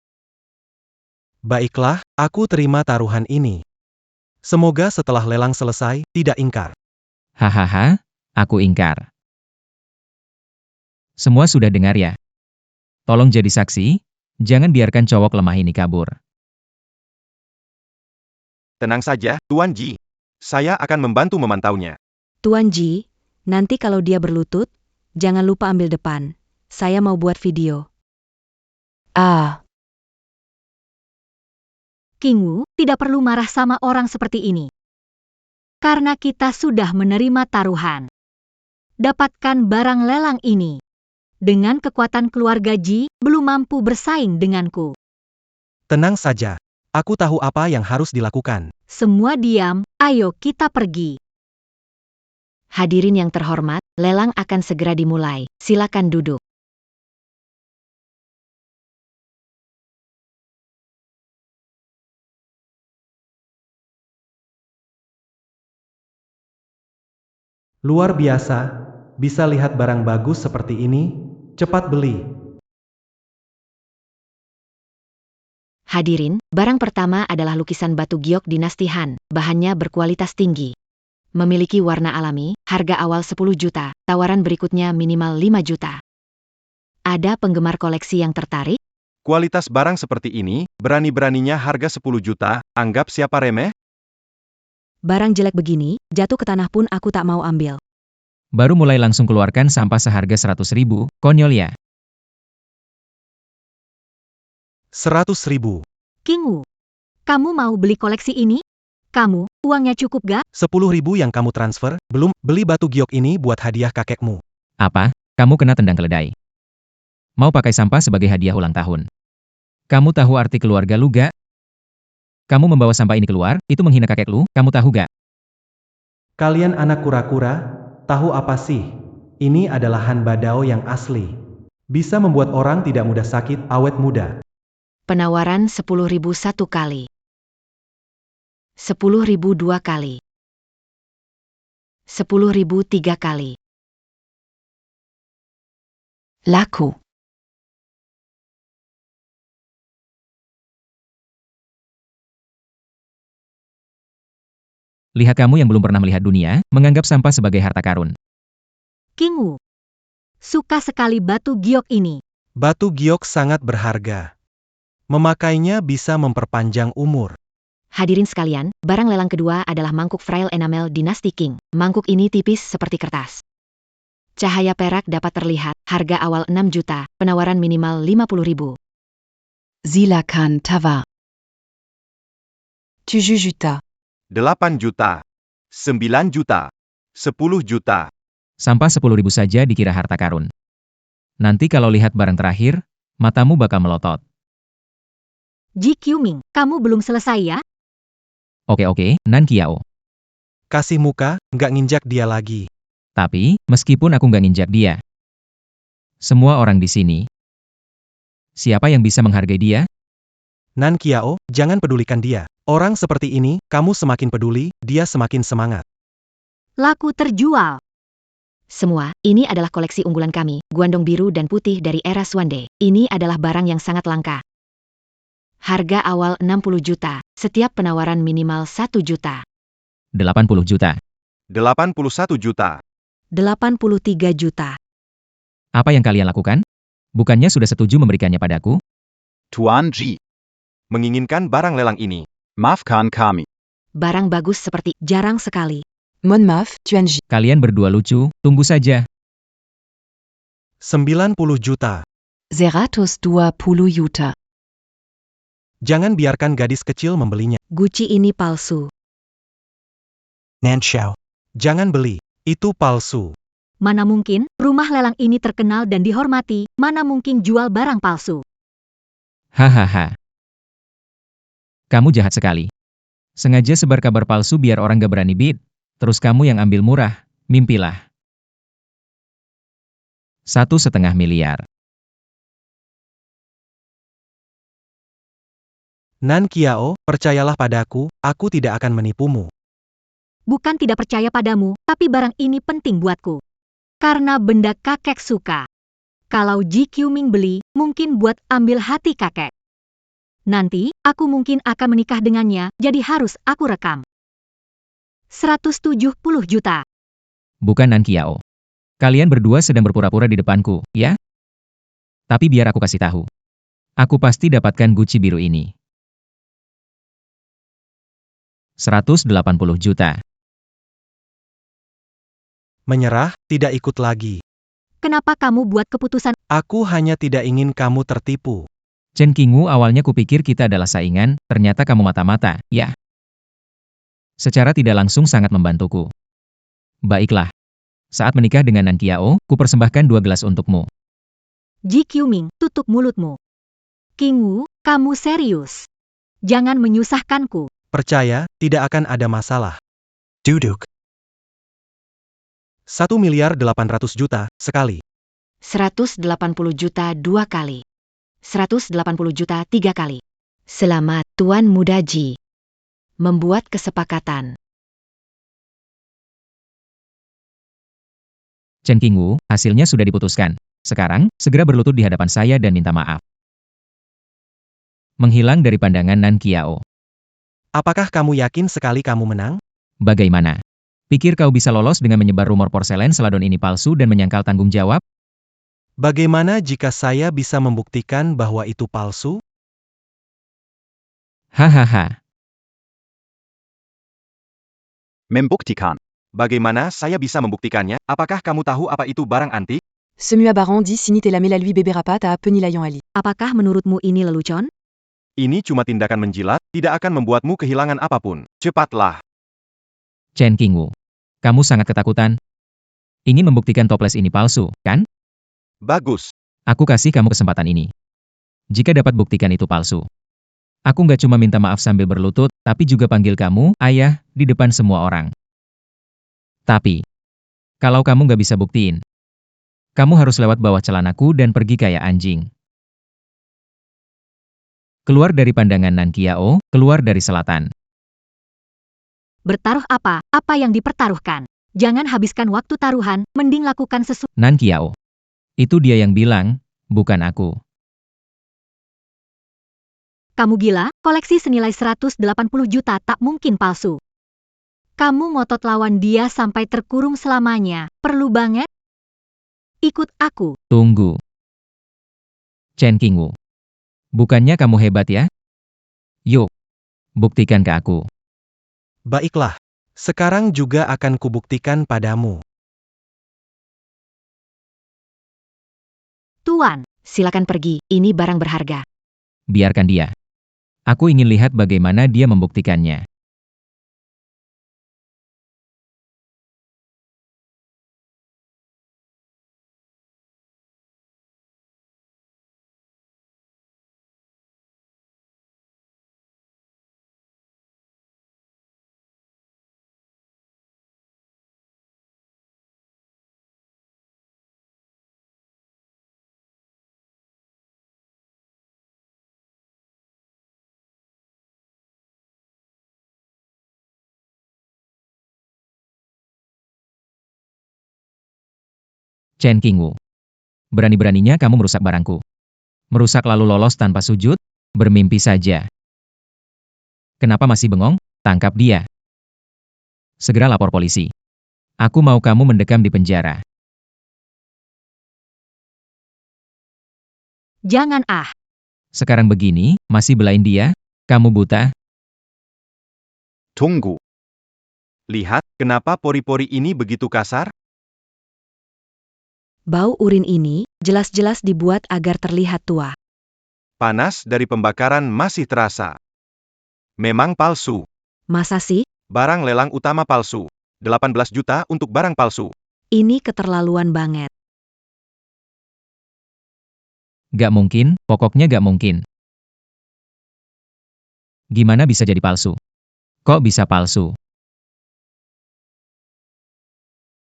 Baiklah, aku terima taruhan ini. Semoga setelah lelang selesai, tidak ingkar. Hahaha, aku ingkar. Semua sudah dengar ya? Tolong jadi saksi, Jangan biarkan cowok lemah ini kabur. Tenang saja, Tuan Ji. Saya akan membantu memantaunya. Tuan Ji, nanti kalau dia berlutut, jangan lupa ambil depan. Saya mau buat video. Ah, King Wu tidak perlu marah sama orang seperti ini. Karena kita sudah menerima taruhan. Dapatkan barang lelang ini. Dengan kekuatan keluarga Ji, belum mampu bersaing denganku. Tenang saja. Aku tahu apa yang harus dilakukan. Semua diam, ayo kita pergi. Hadirin yang terhormat, lelang akan segera dimulai. Silakan duduk. Luar biasa, bisa lihat barang bagus seperti ini, cepat beli. Hadirin, barang pertama adalah lukisan batu giok dinasti Han, bahannya berkualitas tinggi. Memiliki warna alami, harga awal 10 juta, tawaran berikutnya minimal 5 juta. Ada penggemar koleksi yang tertarik? Kualitas barang seperti ini, berani-beraninya harga 10 juta, anggap siapa remeh? Barang jelek begini, jatuh ke tanah pun aku tak mau ambil. Baru mulai langsung keluarkan sampah seharga 100.000, konyol ya. 100.000. King Wu, kamu mau beli koleksi ini? Kamu, uangnya cukup gak? 10.000 yang kamu transfer, belum beli batu giok ini buat hadiah kakekmu. Apa? Kamu kena tendang keledai. Mau pakai sampah sebagai hadiah ulang tahun. Kamu tahu arti keluarga lu gak? Kamu membawa sampah ini keluar, itu menghina kakek lu, kamu tahu gak? Kalian anak kura-kura, tahu apa sih? Ini adalah Han Badao yang asli. Bisa membuat orang tidak mudah sakit, awet muda. Penawaran 10.000 satu kali. 10.000 dua kali. 10.000 tiga kali. laku. Lihat kamu yang belum pernah melihat dunia, menganggap sampah sebagai harta karun. King Wu, suka sekali batu giok ini. Batu giok sangat berharga. Memakainya bisa memperpanjang umur. Hadirin sekalian, barang lelang kedua adalah mangkuk frail enamel dinasti Qing. Mangkuk ini tipis seperti kertas. Cahaya perak dapat terlihat, harga awal 6 juta, penawaran minimal 50.000. Silakan tawa. 7 juta. 8 juta. 9 juta. 10 juta. Sampah 10.000 saja dikira harta karun. Nanti kalau lihat barang terakhir, matamu bakal melotot. Ji Quming, kamu belum selesai ya? Oke, Nan Kiao. Kasih muka, nggak nginjak dia lagi. Tapi, meskipun aku nggak nginjak dia, semua orang di sini, siapa yang bisa menghargai dia? Nan Kiao, jangan pedulikan dia. Orang seperti ini, kamu semakin peduli, dia semakin semangat. Laku terjual. Semua, ini adalah koleksi unggulan kami, guandong biru dan putih dari era Suande. Ini adalah barang yang sangat langka. Harga awal 60 juta, setiap penawaran minimal 1 juta. 80 juta. 81 juta. 83 juta. Apa yang kalian lakukan? Bukannya sudah setuju memberikannya padaku? Tuan Ji. Menginginkan barang lelang ini. Maafkan kami. Barang bagus seperti jarang sekali. Mon maaf, Tuan Ji. Kalian berdua lucu, tunggu saja. 90 juta. 120 juta. Jangan biarkan gadis kecil membelinya. Gucci ini palsu. Nan Xiao. Jangan beli. Itu palsu. Mana mungkin, rumah lelang ini terkenal dan dihormati, mana mungkin jual barang palsu. Hahaha. Kamu jahat sekali. Sengaja sebar kabar palsu biar orang gak berani bid. Terus kamu yang ambil murah, mimpilah. 1,5 miliar. Nan Kiao, percayalah padaku, aku tidak akan menipumu. Bukan tidak percaya padamu, tapi barang ini penting buatku. Karena benda kakek suka. Kalau Ji Quming beli, mungkin buat ambil hati kakek. Nanti, aku mungkin akan menikah dengannya, jadi harus aku rekam. 170 juta. Bukan Nan Kiao. Kalian berdua sedang berpura-pura di depanku, ya? Tapi biar aku kasih tahu. Aku pasti dapatkan Gucci biru ini. 180 juta. Menyerah, tidak ikut lagi. Kenapa kamu buat keputusan? Aku hanya tidak ingin kamu tertipu. Chen Qingwu, awalnya kupikir kita adalah saingan, ternyata kamu mata-mata, ya. Secara tidak langsung sangat membantuku. Baiklah. Saat menikah dengan Nan Qiao, kupersembahkan 2 gelas untukmu. Ji Quming, tutup mulutmu. Qingwu, kamu serius? Jangan menyusahkanku. Percaya, tidak akan ada masalah. Duduk. 1.800.000.000 sekali. 180 juta 2 kali. 180 juta 3 kali. Selamat, Tuan Muda Ji. Membuat kesepakatan. Chen Qingwu, hasilnya sudah diputuskan. Sekarang, segera berlutut di hadapan saya dan minta maaf. Menghilang dari pandangan Nan Qiao. Apakah kamu yakin sekali kamu menang? Bagaimana? Pikir kau bisa lolos dengan menyebar rumor porselen Seladon ini palsu dan menyangkal tanggung jawab? Bagaimana jika saya bisa membuktikan bahwa itu palsu? Hahaha. Membuktikan. Bagaimana saya bisa membuktikannya? Apakah kamu tahu apa itu barang antik? Semua Baran dit sinit et la melalui bébé rapat à Penilayan Ali. Apakah menurutmu ini lelucon? Ini cuma tindakan menjilat, tidak akan membuatmu kehilangan apapun. Cepatlah. Chen Qingwu. Kamu sangat ketakutan. Ingin membuktikan toples ini palsu, kan? Bagus. Aku kasih kamu kesempatan ini. Jika dapat buktikan itu palsu. Aku nggak cuma minta maaf sambil berlutut, tapi juga panggil kamu, ayah, di depan semua orang. Tapi, kalau kamu nggak bisa buktiin, kamu harus lewat bawah celanaku dan pergi kayak anjing. Keluar dari pandangan Nan Qiao, keluar dari selatan. Bertaruh apa? Apa yang dipertaruhkan? Jangan habiskan waktu taruhan, mending lakukan sesuatu. Nan Qiao. Itu dia yang bilang, bukan aku. Kamu gila? Koleksi senilai 180 juta tak mungkin palsu. Kamu ngotot lawan dia sampai terkurung selamanya. Perlu banget? Ikut aku. Tunggu. Chen Qingwu. Bukannya kamu hebat ya? Yuk, buktikan ke aku. Baiklah. Sekarang juga akan kubuktikan padamu. Tuan, Silakan pergi, ini barang berharga. Biarkan dia. Aku ingin lihat bagaimana dia membuktikannya. Chen Qingwu. Berani-beraninya kamu merusak barangku. Merusak lalu lolos tanpa sujud? Bermimpi saja. Kenapa masih bengong? Tangkap dia. Segera lapor polisi. Aku mau kamu mendekam di penjara. jangan ah. Sekarang begini, masih belain dia? Kamu buta? Tunggu. Lihat, kenapa pori-pori ini begitu kasar? Bau urin ini jelas-jelas dibuat agar terlihat tua. Panas dari pembakaran masih terasa. Memang palsu. Masa sih? Barang lelang utama palsu. 18 juta untuk barang palsu. Ini keterlaluan banget. Gak mungkin, pokoknya gak mungkin. Gimana bisa jadi palsu? Kok bisa palsu?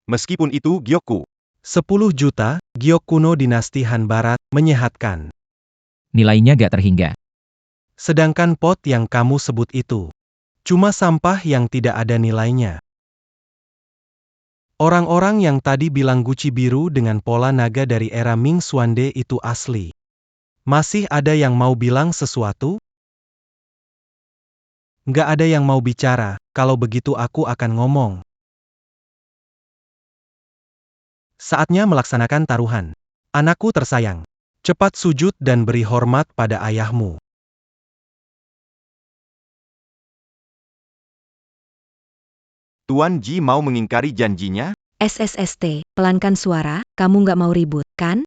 Meskipun itu Gyoku. 10 juta, giok kuno dinasti Han Barat, menyehatkan. Nilainya gak terhingga. Sedangkan pot yang kamu sebut itu, cuma sampah yang tidak ada nilainya. Orang-orang yang tadi bilang Gucci biru dengan pola naga dari era Ming Xuande itu asli. Masih ada yang mau bilang sesuatu? Nggak ada yang mau bicara, kalau begitu aku akan ngomong. Saatnya melaksanakan taruhan. Anakku tersayang. Cepat sujud dan beri hormat pada ayahmu. Tuan Ji mau mengingkari janjinya? SSST, pelankan suara, kamu nggak mau ribut, kan?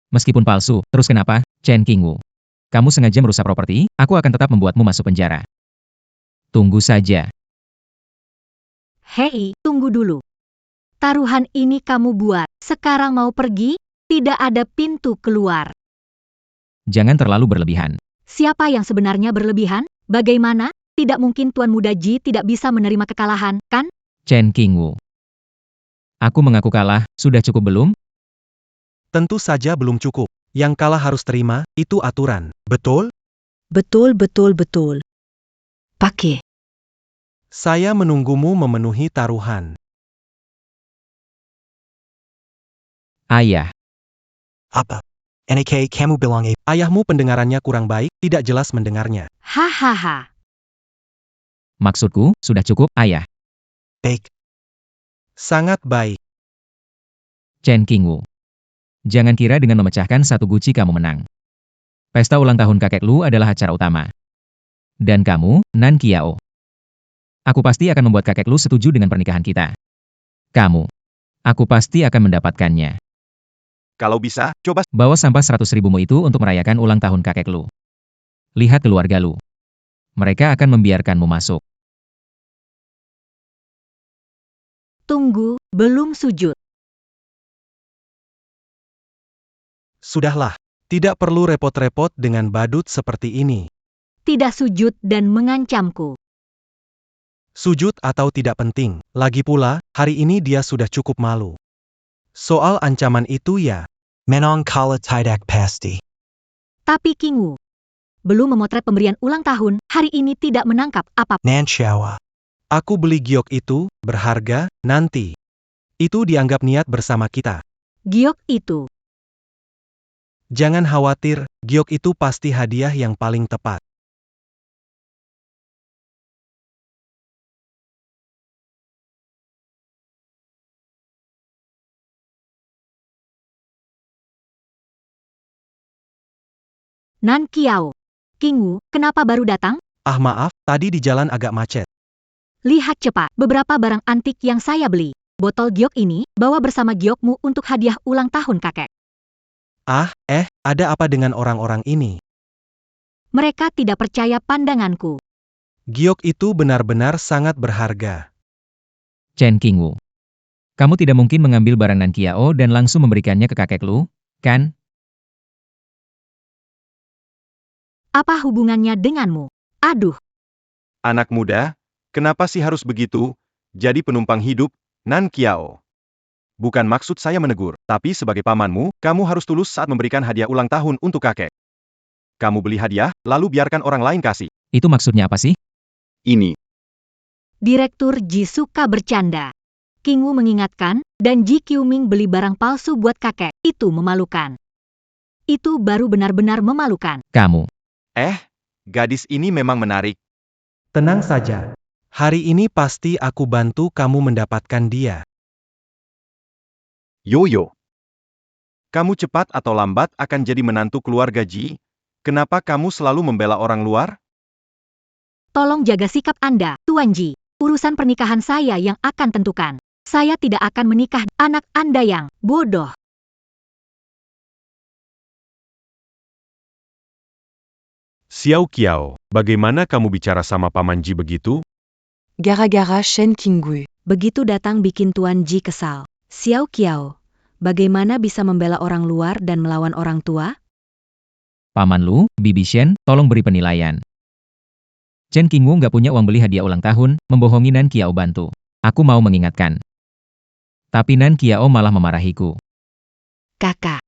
Meskipun palsu, terus kenapa, Chen Qingwu? Kamu sengaja merusak properti, aku akan tetap membuatmu masuk penjara. Tunggu saja. Hei, tunggu dulu. Taruhan ini kamu buat, sekarang mau pergi? Tidak ada pintu keluar. Jangan terlalu berlebihan. Siapa yang sebenarnya berlebihan? Bagaimana? Tidak mungkin Tuan Muda Ji tidak bisa menerima kekalahan, kan? Chen Qingwu. Aku mengaku kalah, sudah cukup belum? Tentu saja belum cukup. Yang kalah harus terima, itu aturan. Betul? Betul, betul, betul. Pakai. Saya menunggumu memenuhi taruhan. Ayah. Apa? NAK kamu bilang Ayahmu pendengarannya kurang baik, tidak jelas mendengarnya. Hahaha. Maksudku, sudah cukup, ayah. baik. Sangat baik. Chen Qingwu. Jangan kira dengan memecahkan satu guci kamu menang. Pesta ulang tahun kakek Lu adalah acara utama. Dan kamu, Nan Qiao. Aku pasti akan membuat kakek Lu setuju dengan pernikahan kita. Kamu. Aku pasti akan mendapatkannya. Kalau bisa, coba Bawa sampah 100.000-mu itu untuk merayakan ulang tahun kakek Lu. Lihat keluarga Lu. Mereka akan membiarkanmu masuk. Tunggu, belum sujud. Sudahlah. Tidak perlu repot-repot dengan badut seperti ini. Tidak sujud dan mengancamku. Sujud atau tidak penting. Lagi pula, hari ini dia sudah cukup malu. Soal ancaman itu ya, Menong kala tidak pasti. Tapi Qingwu, belum memotret pemberian ulang tahun, hari ini tidak menangkap apa. Nan Xiaowa. aku beli giok itu, berharga, nanti. Itu dianggap niat bersama kita. Giok itu. Jangan khawatir, giok itu pasti hadiah yang paling tepat. Nan Qiao. Qingwu, kenapa baru datang? Ah maaf, tadi di jalan agak macet. Lihat cepat, beberapa barang antik yang saya beli. Botol giok ini, bawa bersama giokmu untuk hadiah ulang tahun kakek. Ah, ada apa dengan orang-orang ini? Mereka tidak percaya pandanganku. Giok itu benar-benar sangat berharga. Chen Qingwu. Kamu tidak mungkin mengambil barang Nan Qiao dan langsung memberikannya ke kakek Lu, kan? Apa hubungannya denganmu? Aduh, anak muda, kenapa sih harus begitu? Jadi penumpang hidup, Nan Qiao. Bukan maksud saya menegur, tapi sebagai pamanmu, kamu harus tulus saat memberikan hadiah ulang tahun untuk kakek. Kamu beli hadiah, lalu biarkan orang lain kasih. Itu maksudnya apa sih? Ini. Direktur Ji suka bercanda. Qingwu mengingatkan, dan Ji Qiuming beli barang palsu buat kakek. Itu memalukan. Itu baru benar-benar memalukan. Kamu. Gadis ini memang menarik. Tenang saja. Hari ini pasti aku bantu kamu mendapatkan dia. Yoyo. Kamu cepat atau lambat akan jadi menantu keluarga Ji. Kenapa kamu selalu membela orang luar? Tolong jaga sikap Anda, Tuan Ji. Urusan pernikahan saya yang akan tentukan. Saya tidak akan menikah anak Anda yang bodoh. Xiao Qiao, bagaimana kamu bicara sama Paman Ji begitu? Gara-gara Shen Qingwu. Begitu datang bikin Tuan Ji kesal. Xiao Qiao, bagaimana bisa membela orang luar dan melawan orang tua? Paman Lu, Bibi Shen, tolong beri penilaian. Chen Qingwu nggak punya uang beli hadiah ulang tahun, membohongi Nan Qiao bantu. Aku mau mengingatkan. Tapi Nan Qiao malah memarahiku. Kakak,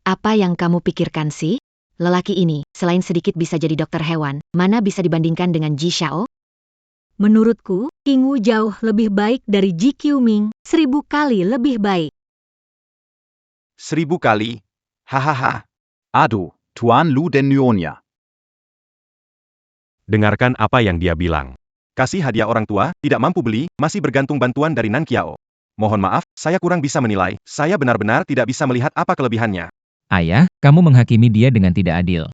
apa yang kamu pikirkan sih? Lelaki ini, selain sedikit bisa jadi dokter hewan, mana bisa dibandingkan dengan Ji Xiao? Menurutku, Qingwu jauh lebih baik dari Ji Qiuming, 1000 kali lebih baik. 1000 kali? Hahaha. Aduh, Tuan Lu dan Nyonya. Dengarkan apa yang dia bilang. Kasih hadiah orang tua, tidak mampu beli, masih bergantung bantuan dari Nan Qiao. Mohon maaf, saya kurang bisa menilai. Saya benar-benar tidak bisa melihat apa kelebihannya. Ayah, kamu menghakimi dia dengan tidak adil.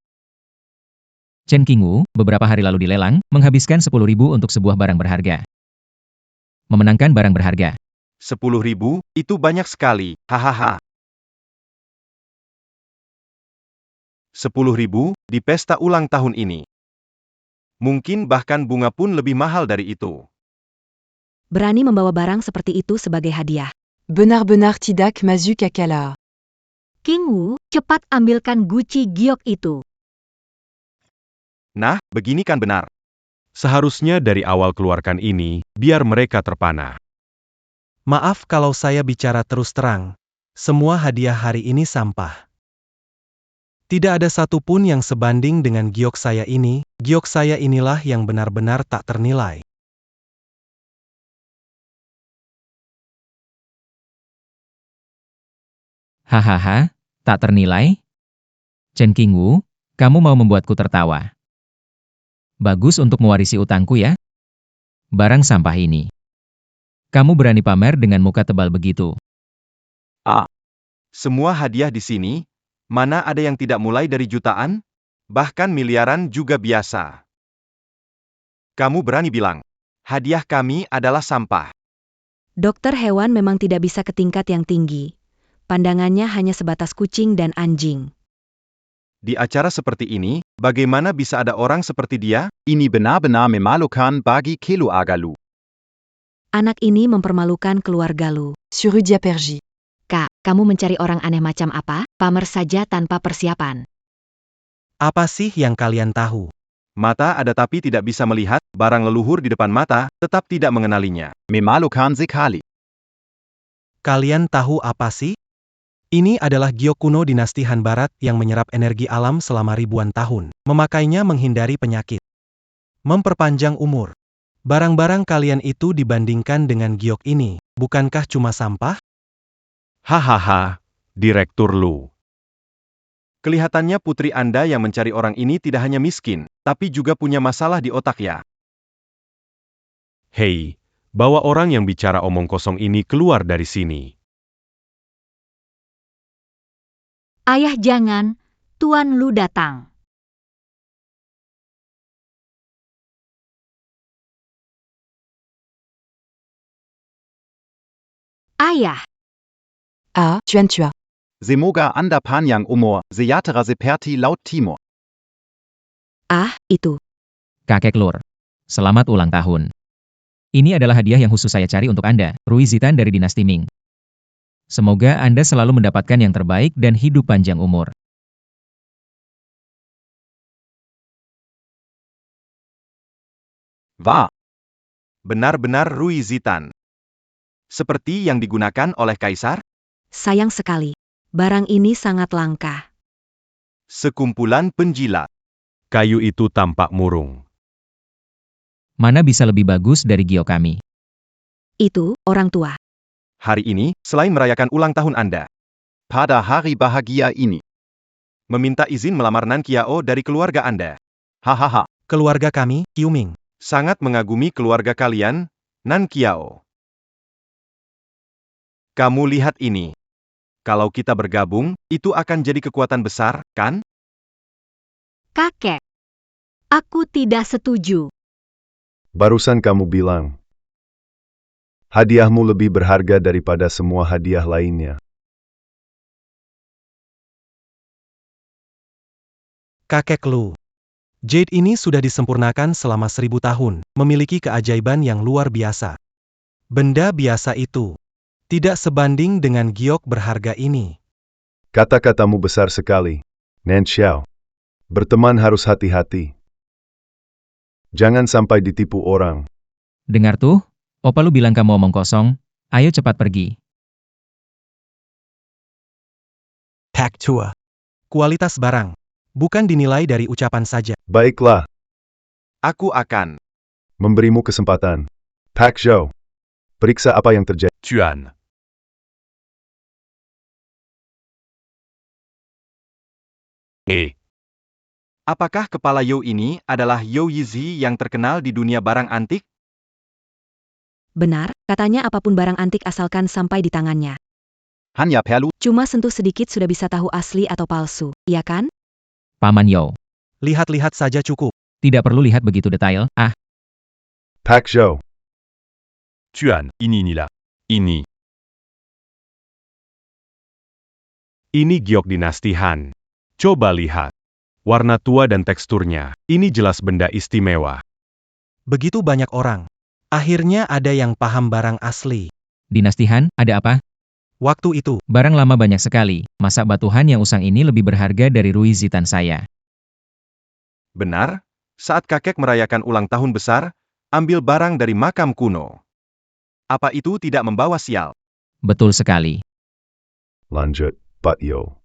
Chen Qingwu, beberapa hari lalu dilelang, menghabiskan 10.000 untuk sebuah barang berharga. Memenangkan barang berharga. 10.000, itu banyak sekali, hahaha. 10.000, di pesta ulang tahun ini. Mungkin bahkan bunga pun lebih mahal dari itu. Berani membawa barang seperti itu sebagai hadiah. Benar-benar tidak masuk akal. Qingwu, cepat ambilkan guci giok itu. Nah, begini kan benar. Seharusnya dari awal keluarkan ini, biar mereka terpana. Maaf kalau saya bicara terus terang. Semua hadiah hari ini sampah. Tidak ada satupun yang sebanding dengan giok saya ini. Giok saya inilah yang benar-benar tak ternilai. Hahaha, tak ternilai? Chen Qingwu, kamu mau membuatku tertawa. Bagus untuk mewarisi utangku ya? Barang sampah ini. Kamu berani pamer dengan muka tebal begitu. Semua hadiah di sini, mana ada yang tidak mulai dari jutaan? Bahkan miliaran juga biasa. Kamu berani bilang, hadiah kami adalah sampah. Dokter hewan memang tidak bisa ke tingkat yang tinggi. Pandangannya hanya sebatas kucing dan anjing. Di acara seperti ini, bagaimana bisa ada orang seperti dia? Ini benar-benar memalukan bagi keluarga Lu. Anak ini mempermalukan keluarga Lu. Sur Udia Perji. Kak, kamu mencari orang aneh macam apa? Pamer saja tanpa persiapan. Apa sih yang kalian tahu? Mata ada tapi tidak bisa melihat, barang leluhur di depan mata, tetap tidak mengenalinya. Memalukan sekali. Kalian tahu apa sih? Ini adalah giok kuno dinasti Han Barat yang menyerap energi alam selama ribuan tahun. Memakainya menghindari penyakit. Memperpanjang umur. Barang-barang kalian itu dibandingkan dengan giok ini, bukankah cuma sampah? Hahaha, Direktur Lu. Kelihatannya putri Anda yang mencari orang ini tidak hanya miskin, tapi juga punya masalah di otak ya. Hei, bawa orang yang bicara omong kosong ini keluar dari sini. Ayah jangan, Tuan Lu datang. Ayah, Tuan Tua. Semoga Anda panjang umur, sejahtera seperti Laut Timur. Itu. Kakek Lur. Selamat ulang tahun. Ini adalah hadiah yang khusus saya cari untuk Anda, Rui Zitan dari dinasti Ming. Semoga Anda selalu mendapatkan yang terbaik dan hidup panjang umur. Wah, Benar-benar Rui Zitan. Seperti yang digunakan oleh Kaisar? Sayang sekali. Barang ini sangat langka. Sekumpulan penjilat. Kayu itu tampak murung. Mana bisa lebih bagus dari giok kami? Itu, orang tua. Hari ini, selain merayakan ulang tahun Anda, pada hari bahagia ini. meminta izin melamar Nan Qiao dari keluarga Anda. Hahaha. Keluarga kami, Qiu Ming. Sangat mengagumi keluarga kalian, Nan Qiao. Kamu lihat ini. Kalau kita bergabung, itu akan jadi kekuatan besar, kan? kakek. Aku tidak setuju. Barusan kamu bilang, hadiahmu lebih berharga daripada semua hadiah lainnya. Kakek Lu. Jade ini sudah disempurnakan selama 1000 tahun, memiliki keajaiban yang luar biasa. Benda biasa itu tidak sebanding dengan giok berharga ini. Kata-katamu besar sekali, Nan Xiao. Berteman harus hati-hati. Jangan sampai ditipu orang. Dengar tuh, Opa Lu bilang kamu omong kosong, ayo cepat pergi. Pak Tua. Kualitas barang. Bukan dinilai dari ucapan saja. Baiklah, Aku akan memberimu kesempatan. Pak Zhou. Periksa apa yang terjadi. Tuan. Apakah kepala You ini adalah You Yizi yang terkenal di dunia barang antik? Benar, katanya apapun barang antik asalkan sampai di tangannya. hanya perlu Cuma sentuh sedikit sudah bisa tahu asli atau palsu, iya kan? Paman Yo. Lihat-lihat saja cukup. Tidak perlu lihat begitu detail, Pak Zhou. Tuan, ini lah. Ini. Ini giok dinasti Han. Coba lihat. Warna tua dan teksturnya, ini jelas benda istimewa. Begitu banyak orang. Akhirnya ada yang paham barang asli. Dinasti Han, ada apa? Waktu itu, Barang lama banyak sekali, masa batu Han yang usang ini lebih berharga dari ruizitan saya. Benar, saat kakek merayakan ulang tahun besar, ambil barang dari makam kuno. Apa itu tidak membawa sial? Betul sekali. Lanjut, Pak Yo.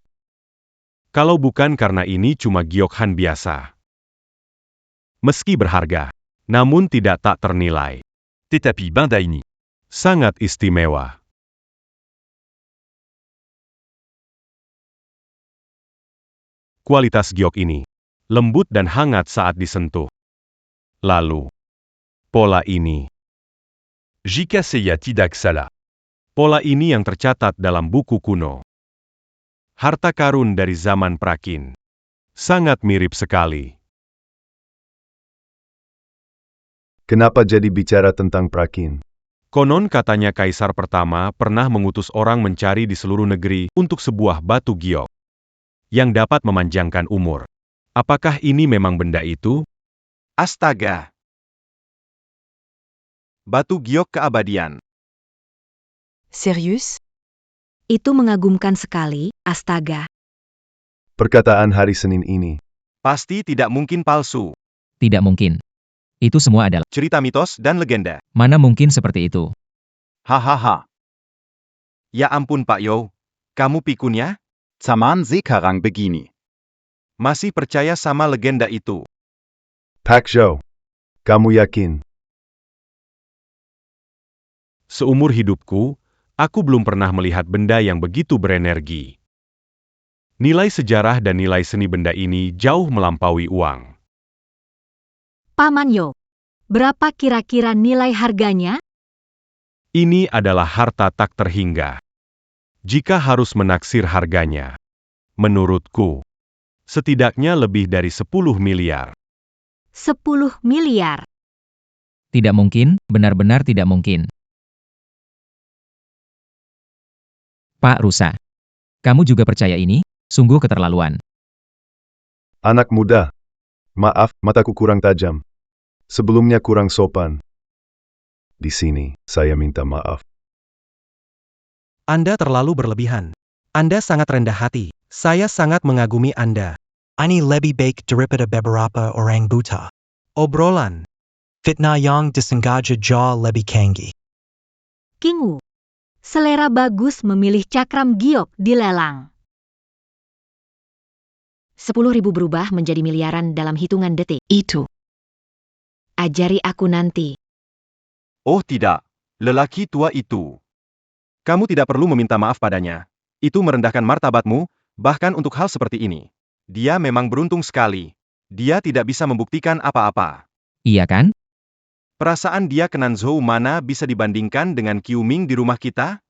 Kalau bukan karena ini cuma giok Han biasa. Meski berharga, namun tidak tak ternilai. Tetapi benda ini. Sangat istimewa. Kualitas giok ini lembut dan hangat saat disentuh. Lalu, pola ini. Jika saya tidak salah. Pola ini yang tercatat dalam buku kuno. Harta karun dari zaman Prakin. Sangat mirip sekali. Kenapa jadi bicara tentang Prakin? Konon katanya Kaisar pertama pernah mengutus orang mencari di seluruh negeri untuk sebuah batu giok yang dapat memanjangkan umur. Apakah ini memang benda itu? Astaga! Batu giok keabadian. Serius? Itu mengagumkan sekali, astaga. Perkataan hari Senin ini. Pasti tidak mungkin palsu. Tidak mungkin. Itu semua adalah Cerita mitos dan legenda. mana mungkin seperti itu. Hahaha. Ya ampun Pak Yo, kamu pikunnya? Zaman sekarang begini. Masih percaya sama legenda itu? Pak Zhou. Kamu yakin? Seumur hidupku, aku belum pernah melihat benda yang begitu berenergi. Nilai sejarah dan nilai seni benda ini jauh melampaui uang. Paman Yo, berapa kira-kira nilai harganya? Ini adalah harta tak terhingga. Jika harus menaksir harganya, menurutku, setidaknya lebih dari 10 miliar. 10 miliar. Tidak mungkin, benar-benar tidak mungkin. Pak Rusa. Kamu juga percaya ini? Sungguh keterlaluan. Anak muda. Maaf, mataku kurang tajam. Sebelumnya kurang sopan. Di sini, saya minta maaf. Anda terlalu berlebihan. Anda sangat rendah hati. Saya sangat mengagumi Anda. Ini lebih baik daripada beberapa orang buta. Obrolan. Fitnah yang disengaja jauh lebih canggih. King Wu. Selera bagus memilih cakram giok di lelang. 10.000 berubah menjadi miliaran dalam hitungan detik. Itu. Ajari aku nanti. Oh tidak, lelaki tua itu. Kamu tidak perlu meminta maaf padanya. Itu merendahkan martabatmu, bahkan untuk hal seperti ini. Dia memang beruntung sekali. Dia tidak bisa membuktikan apa-apa. Iya kan? Perasaan dia ke Nanzhou mana bisa dibandingkan dengan Qiu Ming di rumah kita?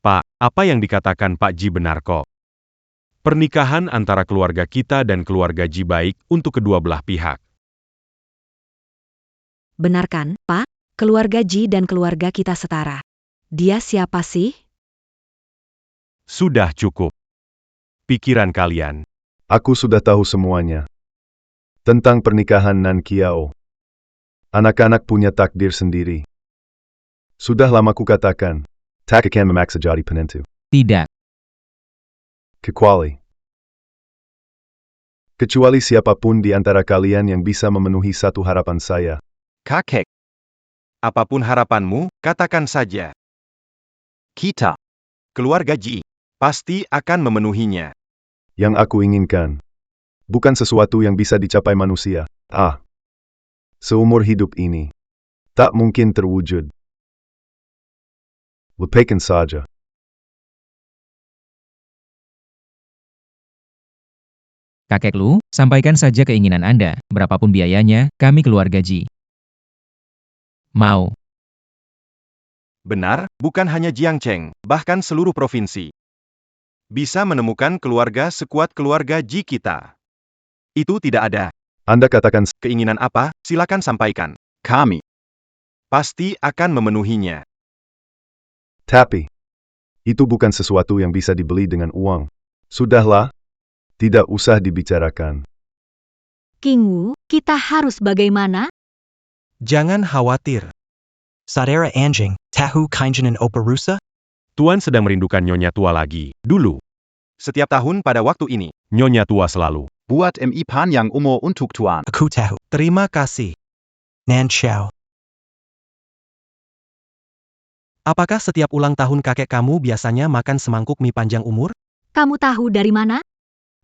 Pak, apa yang dikatakan Pak Ji benar kok. Pernikahan antara keluarga kita dan keluarga Ji baik untuk kedua belah pihak. Benar kan, Pak? Keluarga Ji dan keluarga kita setara. Dia siapa sih? Sudah cukup. Pikiran kalian. Aku sudah tahu semuanya. Tentang pernikahan Nan Kiao. Anak-anak punya takdir sendiri. Sudah lama kukatakan. Tak akan memaksa jadi penentu. Tidak. Kecuali siapapun di antara kalian yang bisa memenuhi satu harapan saya. Kakek. Apapun harapanmu, katakan saja. Kita. Keluarga Ji pasti akan memenuhinya. Yang aku inginkan. Bukan sesuatu yang bisa dicapai manusia. Seumur hidup ini. Tak mungkin terwujud. Lepaskan saja. Kakek Lu, sampaikan saja keinginan Anda, berapapun biayanya, kami keluarga Ji. Mau. Benar, bukan hanya Jiangcheng, bahkan seluruh provinsi. Bisa menemukan keluarga sekuat keluarga Ji kita. Itu tidak ada. Anda katakan Keinginan apa, silakan sampaikan. Kami. Pasti akan memenuhinya. tapi. Itu bukan sesuatu yang bisa dibeli dengan uang. Sudahlah. Tidak usah dibicarakan. King Wu, kita harus bagaimana? Jangan khawatir. Saudara Anjing, tahu Kainjanan Oparusa? Tuan sedang merindukan Nyonya Tua lagi. Dulu, Setiap tahun pada waktu ini, Nyonya Tua selalu. Buat mi panjang umur untuk Tuan. Aku tahu. Terima kasih. Nan Xiao. Apakah setiap ulang tahun kakek kamu biasanya makan semangkuk mie panjang umur? Kamu tahu dari mana?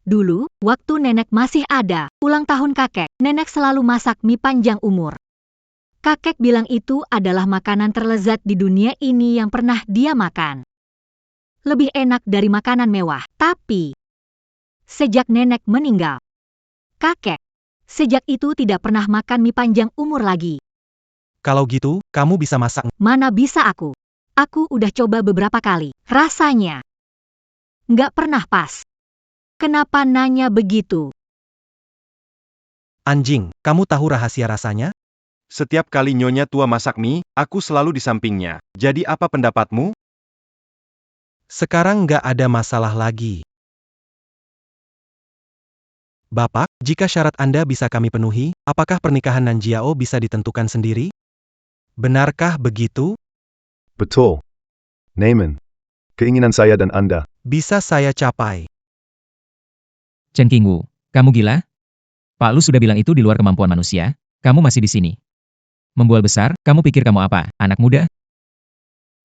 Dulu, waktu nenek masih ada, ulang tahun kakek, nenek selalu masak mie panjang umur. Kakek bilang itu adalah makanan terlezat di dunia ini yang pernah dia makan. Lebih enak dari makanan mewah, tapi sejak nenek meninggal, kakek sejak itu tidak pernah makan mie panjang umur lagi. Kalau gitu, kamu bisa masak. Mana bisa aku? Aku udah coba beberapa kali, rasanya nggak pernah pas. Kenapa nanya begitu? Anjing, kamu tahu rahasia rasanya? setiap kali Nyonya Tua masak mie, aku selalu di sampingnya. Jadi apa pendapatmu? Sekarang nggak ada masalah lagi. Bapak, jika syarat Anda bisa kami penuhi, apakah pernikahan Nanjiao bisa ditentukan sendiri? Benarkah begitu? Betul. Naaman. Keinginan saya dan Anda. Bisa saya capai. Chen Qingwu, kamu gila? Pak Lu sudah bilang itu di luar kemampuan manusia, kamu masih di sini. Membual besar, kamu pikir kamu apa, anak muda?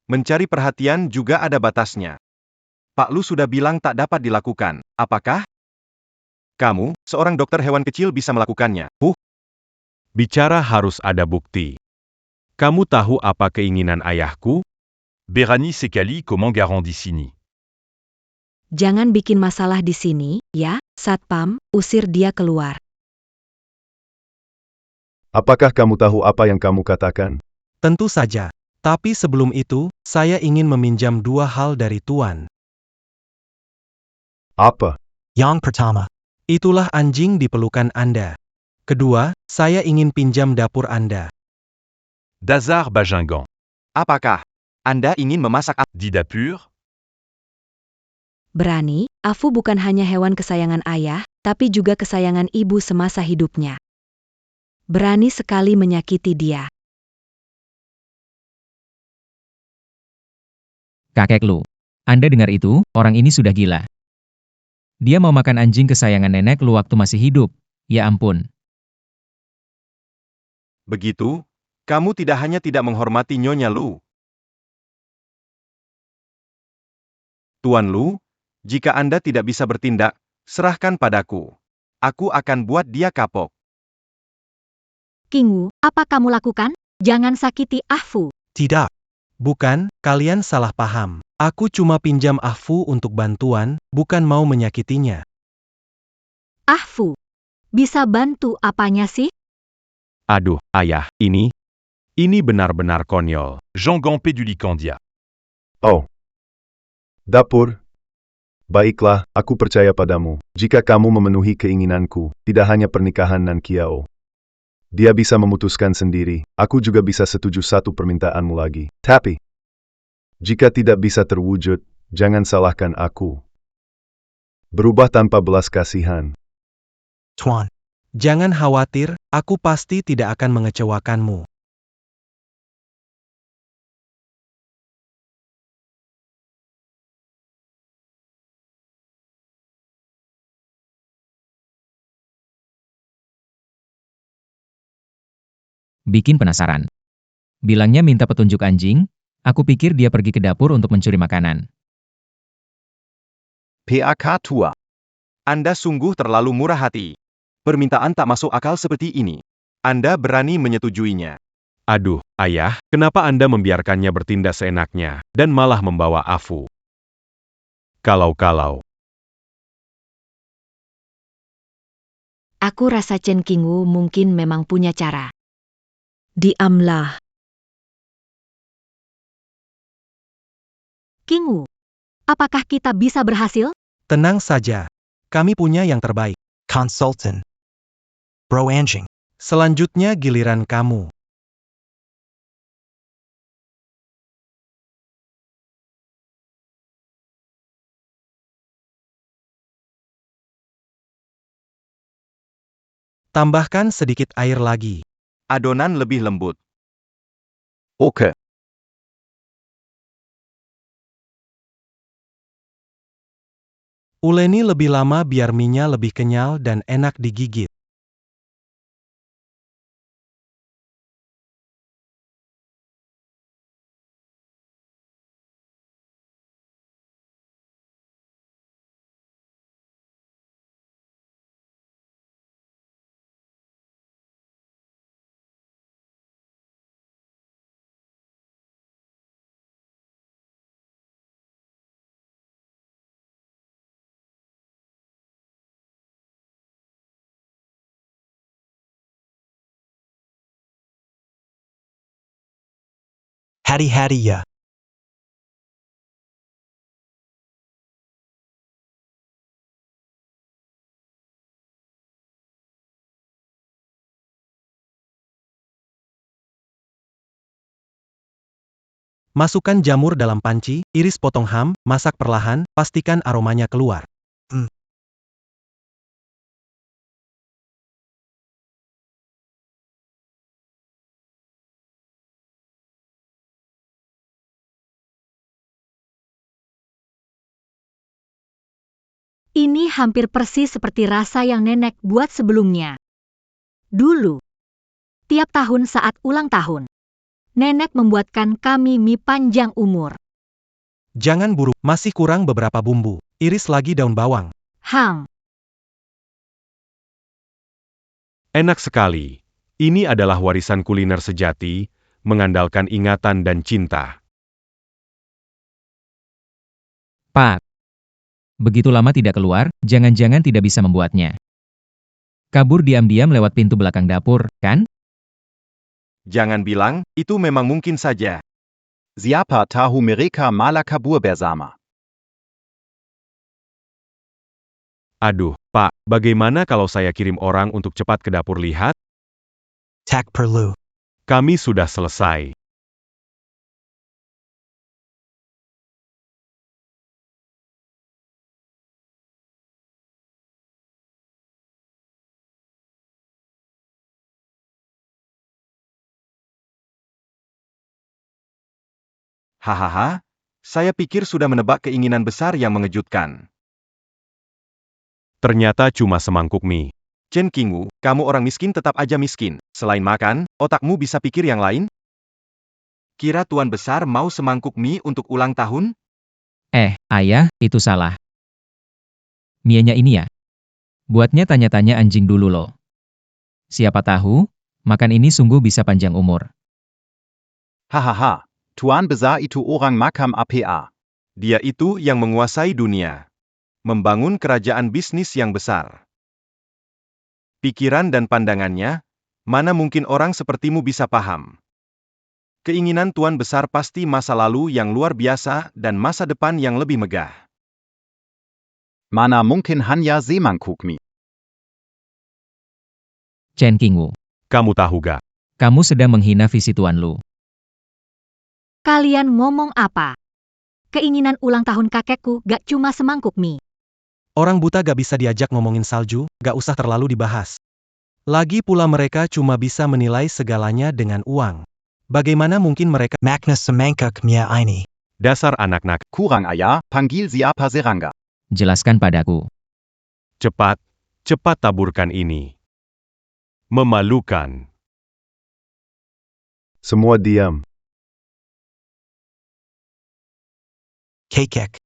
Mencari perhatian juga ada batasnya. Pak Lu sudah bilang tak dapat dilakukan. Apakah kamu, seorang dokter hewan kecil bisa melakukannya? Bicara harus ada bukti. Kamu tahu apa keinginan ayahku? Berani Sekali comment Garandi sini. Jangan bikin masalah di sini, ya, Satpam, usir dia keluar. Apakah kamu tahu apa yang kamu katakan? Tentu saja. Tapi sebelum itu, saya ingin meminjam 2 hal dari Tuan. Apa? Yang pertama. Itulah anjing di pelukan Anda. Kedua, saya ingin pinjam dapur Anda. Dazar Bajingan. Apakah Anda ingin memasak Didapur. Berani, Afu bukan hanya hewan kesayangan ayah, tapi juga kesayangan ibu semasa hidupnya. Berani sekali menyakiti dia. Kakek Lu. Anda dengar itu, orang ini sudah gila. Dia mau makan anjing kesayangan nenek Lu waktu masih hidup. Ya ampun. begitu? Kamu tidak hanya tidak menghormati Nyonya Lu. Tuan Lu, jika Anda tidak bisa bertindak, serahkan padaku. Aku akan buat dia kapok. King Wu, apa kamu lakukan? Jangan sakiti Ahfu. Tidak. Bukan, kalian salah paham. Aku cuma pinjam Ahfu untuk bantuan, bukan mau menyakitinya. Ahfu, bisa bantu apanya sih? Aduh, ayah, ini benar-benar konyol. Jean Gampé du Licandia. Oh. Dapur. Baiklah, aku percaya padamu. Jika kamu memenuhi keinginanku, tidak hanya pernikahan Nan Kiao. Dia bisa memutuskan sendiri, aku juga bisa setuju satu permintaanmu lagi. Tapi, jika tidak bisa terwujud, jangan salahkan aku. Berubah tanpa belas kasihan. Tuan. Jangan khawatir, aku pasti tidak akan mengecewakanmu. Bikin penasaran. Bilangnya minta petunjuk anjing, aku pikir dia pergi ke dapur untuk mencuri makanan. PAK Tua. Anda sungguh terlalu murah hati. Permintaan tak masuk akal seperti ini. Anda berani menyetujuinya. Aduh, ayah, kenapa Anda membiarkannya bertindak seenaknya, dan malah membawa Afu? Kalau-kalau. Aku rasa Chen Qingwu mungkin memang punya cara. Diamlah. King Wu, apakah kita bisa berhasil? Tenang saja. Kami punya yang terbaik. Consultant. Bro Anjing. Selanjutnya giliran kamu. Tambahkan sedikit air lagi. Adonan lebih lembut. Oke. Uleni lebih lama biar mie-nya lebih kenyal dan enak digigit. Hati-hati ya. Masukkan jamur dalam panci, iris potong ham, masak perlahan, pastikan aromanya keluar. Ini hampir persis seperti rasa yang nenek buat sebelumnya. Dulu, tiap tahun saat ulang tahun, nenek membuatkan kami mie panjang umur. Jangan buru, masih kurang beberapa bumbu. Iris lagi daun bawang. Hang, Enak sekali. Ini adalah warisan kuliner sejati, mengandalkan ingatan dan cinta. Pak. Begitu lama tidak keluar, jangan-jangan tidak bisa membuatnya. Kabur diam-diam lewat pintu belakang dapur, kan? Jangan bilang, itu memang mungkin saja. Siapa tahu mereka malah kabur bersama. Aduh, Pak, bagaimana kalau saya kirim orang untuk cepat ke dapur lihat? Tak perlu. Kami sudah selesai. Hahaha, saya pikir sudah menebak keinginan besar yang mengejutkan. Ternyata cuma semangkuk mie. Chen Qingwu, kamu orang miskin tetap aja miskin. Selain makan, otakmu bisa pikir yang lain? Kira tuan besar mau semangkuk mie untuk ulang tahun? Ayah, itu salah. Mie-nya ini ya? Buatnya tanya-tanya anjing dulu loh. Siapa tahu, makan ini sungguh bisa panjang umur. Hahaha. Tuan besar itu orang makam APA. Dia itu yang menguasai dunia. Membangun kerajaan bisnis yang besar. Pikiran dan pandangannya, mana mungkin orang sepertimu bisa paham. Keinginan tuan besar pasti masa lalu yang luar biasa dan masa depan yang lebih megah. Mana mungkin hanya semangkuk mie. Chen Qingwu, Kamu tahu gak? kamu sedang menghina visi Tuan Lu. kalian ngomong apa? Keinginan ulang tahun kakekku gak cuma semangkuk mie. Orang buta gak bisa diajak ngomongin salju, gak usah terlalu dibahas. Lagi pula mereka cuma bisa menilai segalanya dengan uang. Bagaimana mungkin mereka Makna semangkuk mie ini. Dasar anak-anak, Kurang ayah, panggil siapa serangga. Jelaskan padaku. cepat, cepat taburkan ini. Memalukan. Semua diam. Kekek.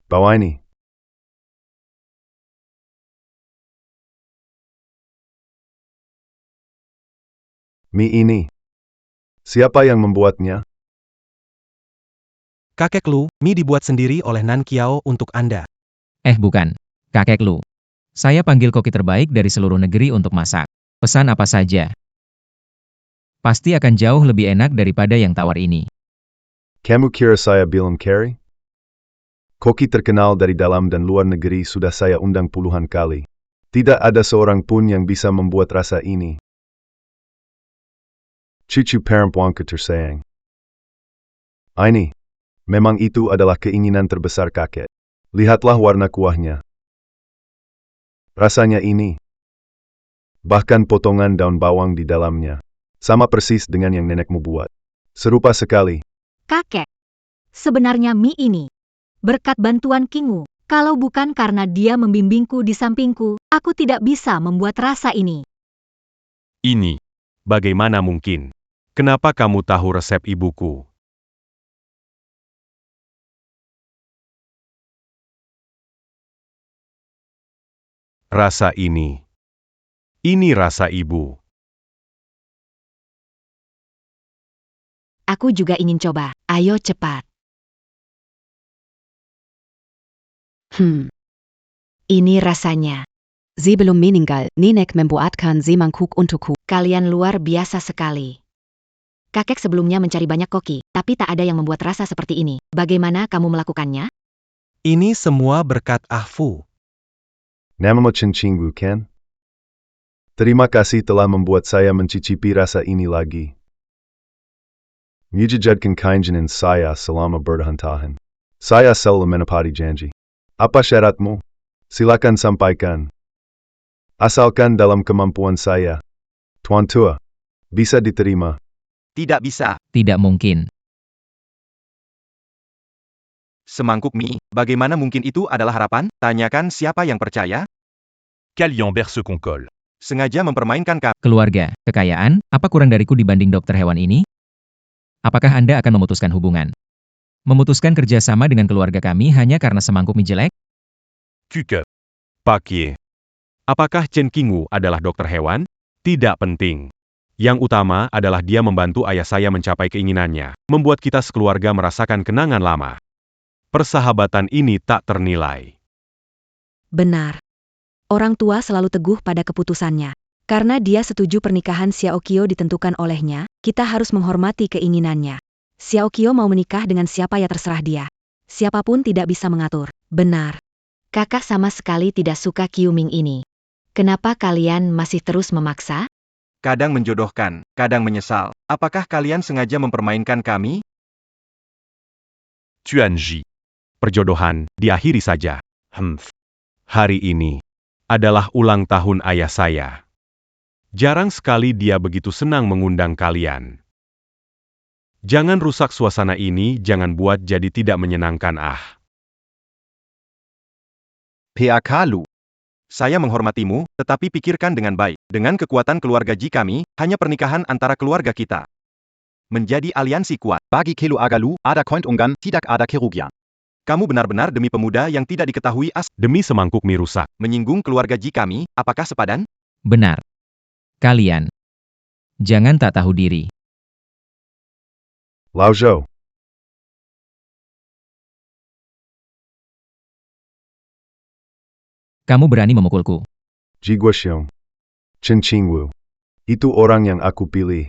Bawa ini. Mie ini. Siapa yang membuatnya? kakek Lu, mie dibuat sendiri oleh Nan Kiao untuk Anda. Bukan. Kakek Lu. Saya panggil koki terbaik dari seluruh negeri untuk masak. Pesan apa saja. Pasti akan jauh lebih enak daripada yang tawar ini. Kamu kira saya belum carry? Koki terkenal dari dalam dan luar negeri sudah saya undang puluhan kali. Tidak ada seorang pun yang bisa membuat rasa ini. Cucu perempuanku tersayang. Ini. Memang itu adalah keinginan terbesar kakek. Lihatlah warna kuahnya. Rasanya ini. Bahkan potongan daun bawang di dalamnya. Sama persis dengan yang nenekmu buat. Serupa sekali. Kakek, sebenarnya mie ini berkat bantuan Kingu. Kalau bukan karena dia membimbingku di sampingku, aku tidak bisa membuat rasa ini. Ini. Bagaimana mungkin? Kenapa kamu tahu resep ibuku? Rasa ini. Ini rasa ibu. Aku juga ingin coba. Ayo cepat. Ini rasanya. Sebelum meninggal, nenek membuatkan semangkuk untukku. Kalian luar biasa sekali. Kakek sebelumnya mencari banyak koki, tapi tak ada yang membuat rasa seperti ini. Bagaimana kamu melakukannya? Ini semua berkat Ahfu. Namamu Cincin bukan? Terima kasih telah membuat saya mencicipi rasa ini lagi. Mujijadkan kainjanan saya selama bertahan. Saya selalu menepati janji. Apa syaratmu? Silakan sampaikan. Asalkan dalam kemampuan saya. Tuan Tua, bisa diterima. Tidak bisa. Tidak mungkin. Semangkuk mie, bagaimana mungkin itu adalah harapan? Tanyakan siapa yang percaya? Kalian bersekongkol. Sengaja mempermainkan kami. Keluarga, kekayaan, apa kurang dariku dibanding dokter hewan ini? Apakah Anda akan memutuskan hubungan? Memutuskan kerjasama dengan keluarga kami hanya karena semangkuk mie jelek? Kuke. Pakie. Apakah Chen Qingwu adalah dokter hewan? Tidak penting. Yang utama adalah dia membantu ayah saya mencapai keinginannya, membuat kita sekeluarga merasakan kenangan lama. Persahabatan ini tak ternilai. Benar. Orang tua selalu teguh pada keputusannya. Karena dia setuju pernikahan Xiaoqiu ditentukan olehnya, kita harus menghormati keinginannya. Xiaoqiu mau menikah dengan siapa ya terserah dia. Siapapun tidak bisa mengatur. Benar. Kakak sama sekali tidak suka Qiuming ini. Kenapa kalian masih terus memaksa? Kadang menjodohkan, kadang menyesal. Apakah kalian sengaja mempermainkan kami? Tuanji. Perjodohan, diakhiri saja. Hari ini adalah ulang tahun ayah saya. Jarang sekali dia begitu senang mengundang kalian. Jangan rusak suasana ini, jangan buat jadi tidak menyenangkan PAK Lu. Saya menghormatimu, tetapi pikirkan dengan baik. Dengan kekuatan keluarga Ji kami, hanya pernikahan antara keluarga kita. Menjadi aliansi kuat. Bagi Kelu Agalu, ada Kointungan, tidak ada kerugian. Kamu benar-benar demi pemuda yang tidak diketahui demi semangkuk mie rusak. menyinggung keluarga Ji kami, apakah sepadan? Benar. Kalian. Jangan tak tahu diri. Lao Zhou. Kamu berani memukulku. Ji Guoxiong. Chen Qingwu. Itu orang yang aku pilih.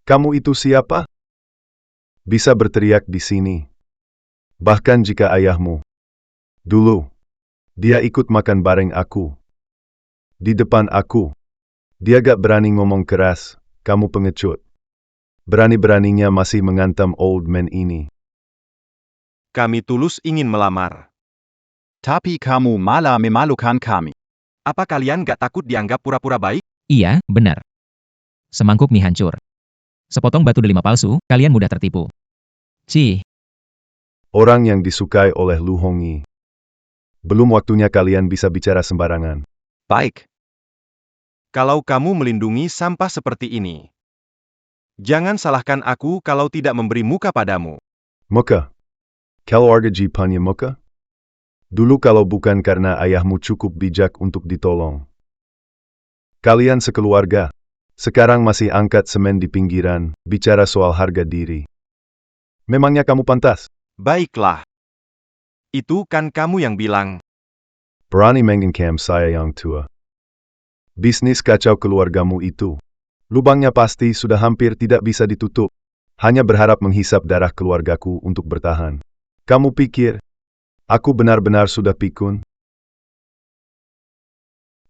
Kamu itu siapa? Bisa berteriak di sini. Bahkan jika ayahmu. Dulu. Dia ikut makan bareng aku. Di depan aku. Dia gak berani ngomong keras, kamu pengecut. Berani-beraninya masih mengantam old man ini. Kami tulus ingin melamar. Tapi kamu malah memalukan kami. Apa kalian gak takut dianggap pura-pura baik? Iya, benar. Semangkuk mie hancur. Sepotong batu delima palsu, kalian mudah tertipu. Cih. Orang yang disukai oleh Lu Hongyi. Belum waktunya kalian bisa bicara sembarangan. Baik. Kalau kamu melindungi sampah seperti ini. Jangan salahkan aku kalau tidak memberi muka padamu. Muka. Keluarga Ji punya muka? Dulu kalau bukan karena ayahmu cukup bijak untuk ditolong. Kalian sekeluarga. Sekarang masih angkat semen di pinggiran, bicara soal harga diri. Memangnya kamu pantas? Baiklah. Itu kan kamu yang bilang. Berani mengencam saya yang tua. Bisnis kacau keluargamu itu. Lubangnya pasti sudah hampir tidak bisa ditutup. Hanya berharap menghisap darah keluargaku untuk bertahan. Kamu pikir, aku benar-benar sudah pikun?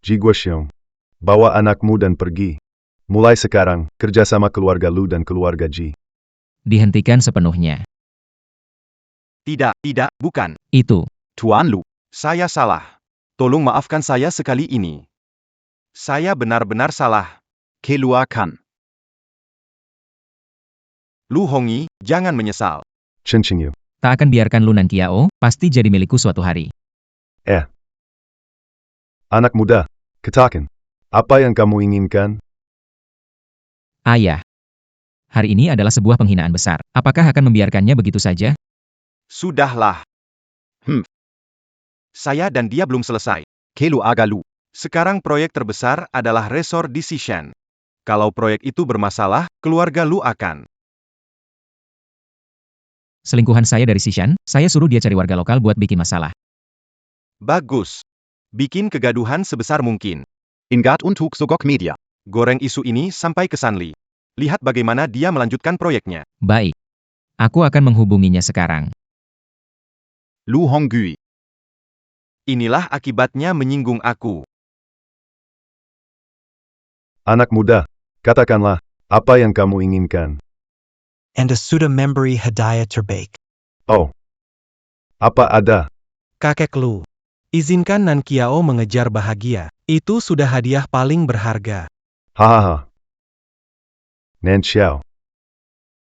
Ji Guoxiong, bawa anakmu dan pergi. Mulai sekarang, kerjasama keluarga Lu dan keluarga Ji. Dihentikan sepenuhnya. Tidak, bukan. Itu. Tuan Lu, Saya salah. Tolong maafkan saya sekali ini. Saya benar-benar salah. keluarkan. Lu Hongyi, jangan menyesal. Chen Qingyu. Tak akan biarkan Lu Nanqiao, pasti jadi milikku suatu hari. Anak muda, katakan. Apa yang kamu inginkan? Ayah. Hari ini adalah sebuah penghinaan besar. Apakah akan membiarkannya begitu saja? Sudahlah. Saya dan dia belum selesai. Keluarga Lu, Sekarang proyek terbesar adalah resor di Xishan. Kalau proyek itu bermasalah, keluarga Lu akan. Selingkuhan saya dari Xishan, saya suruh dia cari warga lokal buat bikin masalah. Bagus. Bikin kegaduhan sebesar mungkin. Ingard und Sogok Media. Goreng isu ini sampai ke Sanli. Lihat bagaimana dia melanjutkan proyeknya. Baik. Aku akan menghubunginya sekarang. Lu Honggui, Inilah akibatnya menyinggung aku. Anak muda, katakanlah, apa yang kamu inginkan? Anda sudah memberi hadiah terbaik. Oh. Apa ada? Kakek Lu, izinkan Nanqiao mengejar bahagia. Itu sudah hadiah paling berharga. Hahaha. Nan Xiao,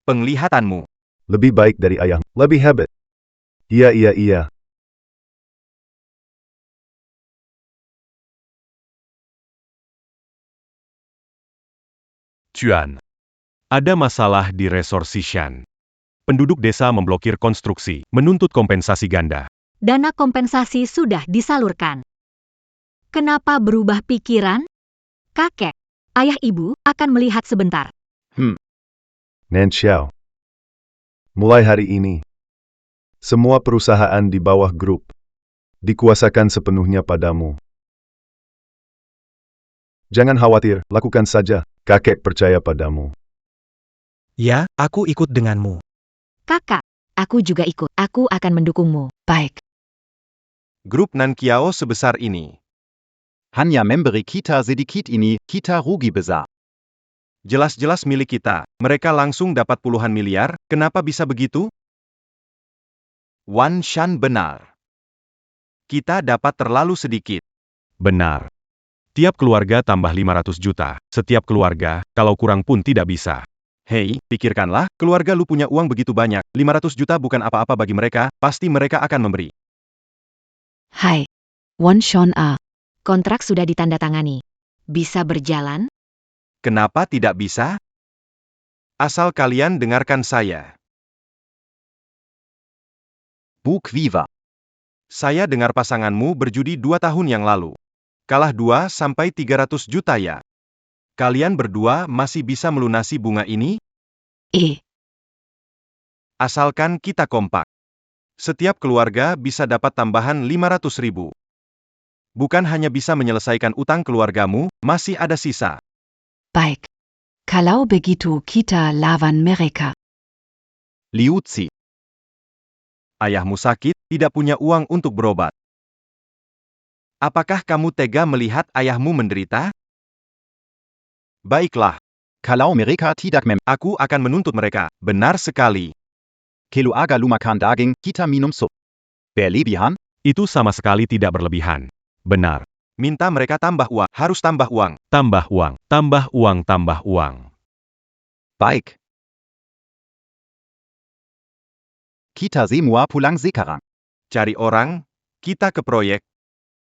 Penglihatanmu. lebih baik dari ayah, lebih hebat. Iya. Tuan. Ada masalah di resor Xishan. Penduduk desa memblokir konstruksi, menuntut kompensasi ganda. Dana kompensasi sudah disalurkan. Kenapa berubah pikiran? Kakek, ayah ibu akan melihat sebentar. Nan Xiao. Mulai hari ini, semua perusahaan di bawah grup dikuasakan sepenuhnya padamu. Jangan khawatir, lakukan saja. Kakek percaya padamu. Ya, aku ikut denganmu. Kakak, Aku juga ikut. Aku akan mendukungmu. Baik. Grup Nanqiao sebesar ini. hanya memberi kita sedikit ini, kita rugi besar. Jelas-jelas milik kita. Mereka langsung dapat puluhan miliar, kenapa bisa begitu? Wan Shan benar. Kita dapat terlalu sedikit. Benar. Tiap keluarga tambah 500 juta. Setiap keluarga, kalau kurang pun tidak bisa. Hei, pikirkanlah, keluarga lu punya uang begitu banyak, 500 juta bukan apa-apa bagi mereka, pasti mereka akan memberi. Hai. Wan Shon A. Kontrak sudah ditandatangani. Bisa berjalan? Kenapa tidak bisa? Asal kalian dengarkan saya. Buk Viva. Saya dengar pasanganmu berjudi 2 tahun yang lalu. Kalah 2-300 juta ya. Kalian berdua masih bisa melunasi bunga ini? Asalkan kita kompak. Setiap keluarga bisa dapat tambahan 500 ribu. Bukan hanya bisa menyelesaikan utang keluargamu, masih ada sisa. Baik. Kalau begitu kita lawan mereka. Liu Zi. Ayahmu sakit, tidak punya uang untuk berobat. Apakah kamu tega melihat ayahmu menderita? Baiklah, Kalau mereka tidak aku akan menuntut mereka. Benar sekali. keluarga lu makan daging, kita minum sup. Berlebihan? Itu sama sekali tidak berlebihan. Benar. Minta mereka tambah uang, harus tambah uang. Tambah uang, tambah uang, tambah uang. Baik. Kita semua pulang sekarang. Cari orang, kita ke proyek.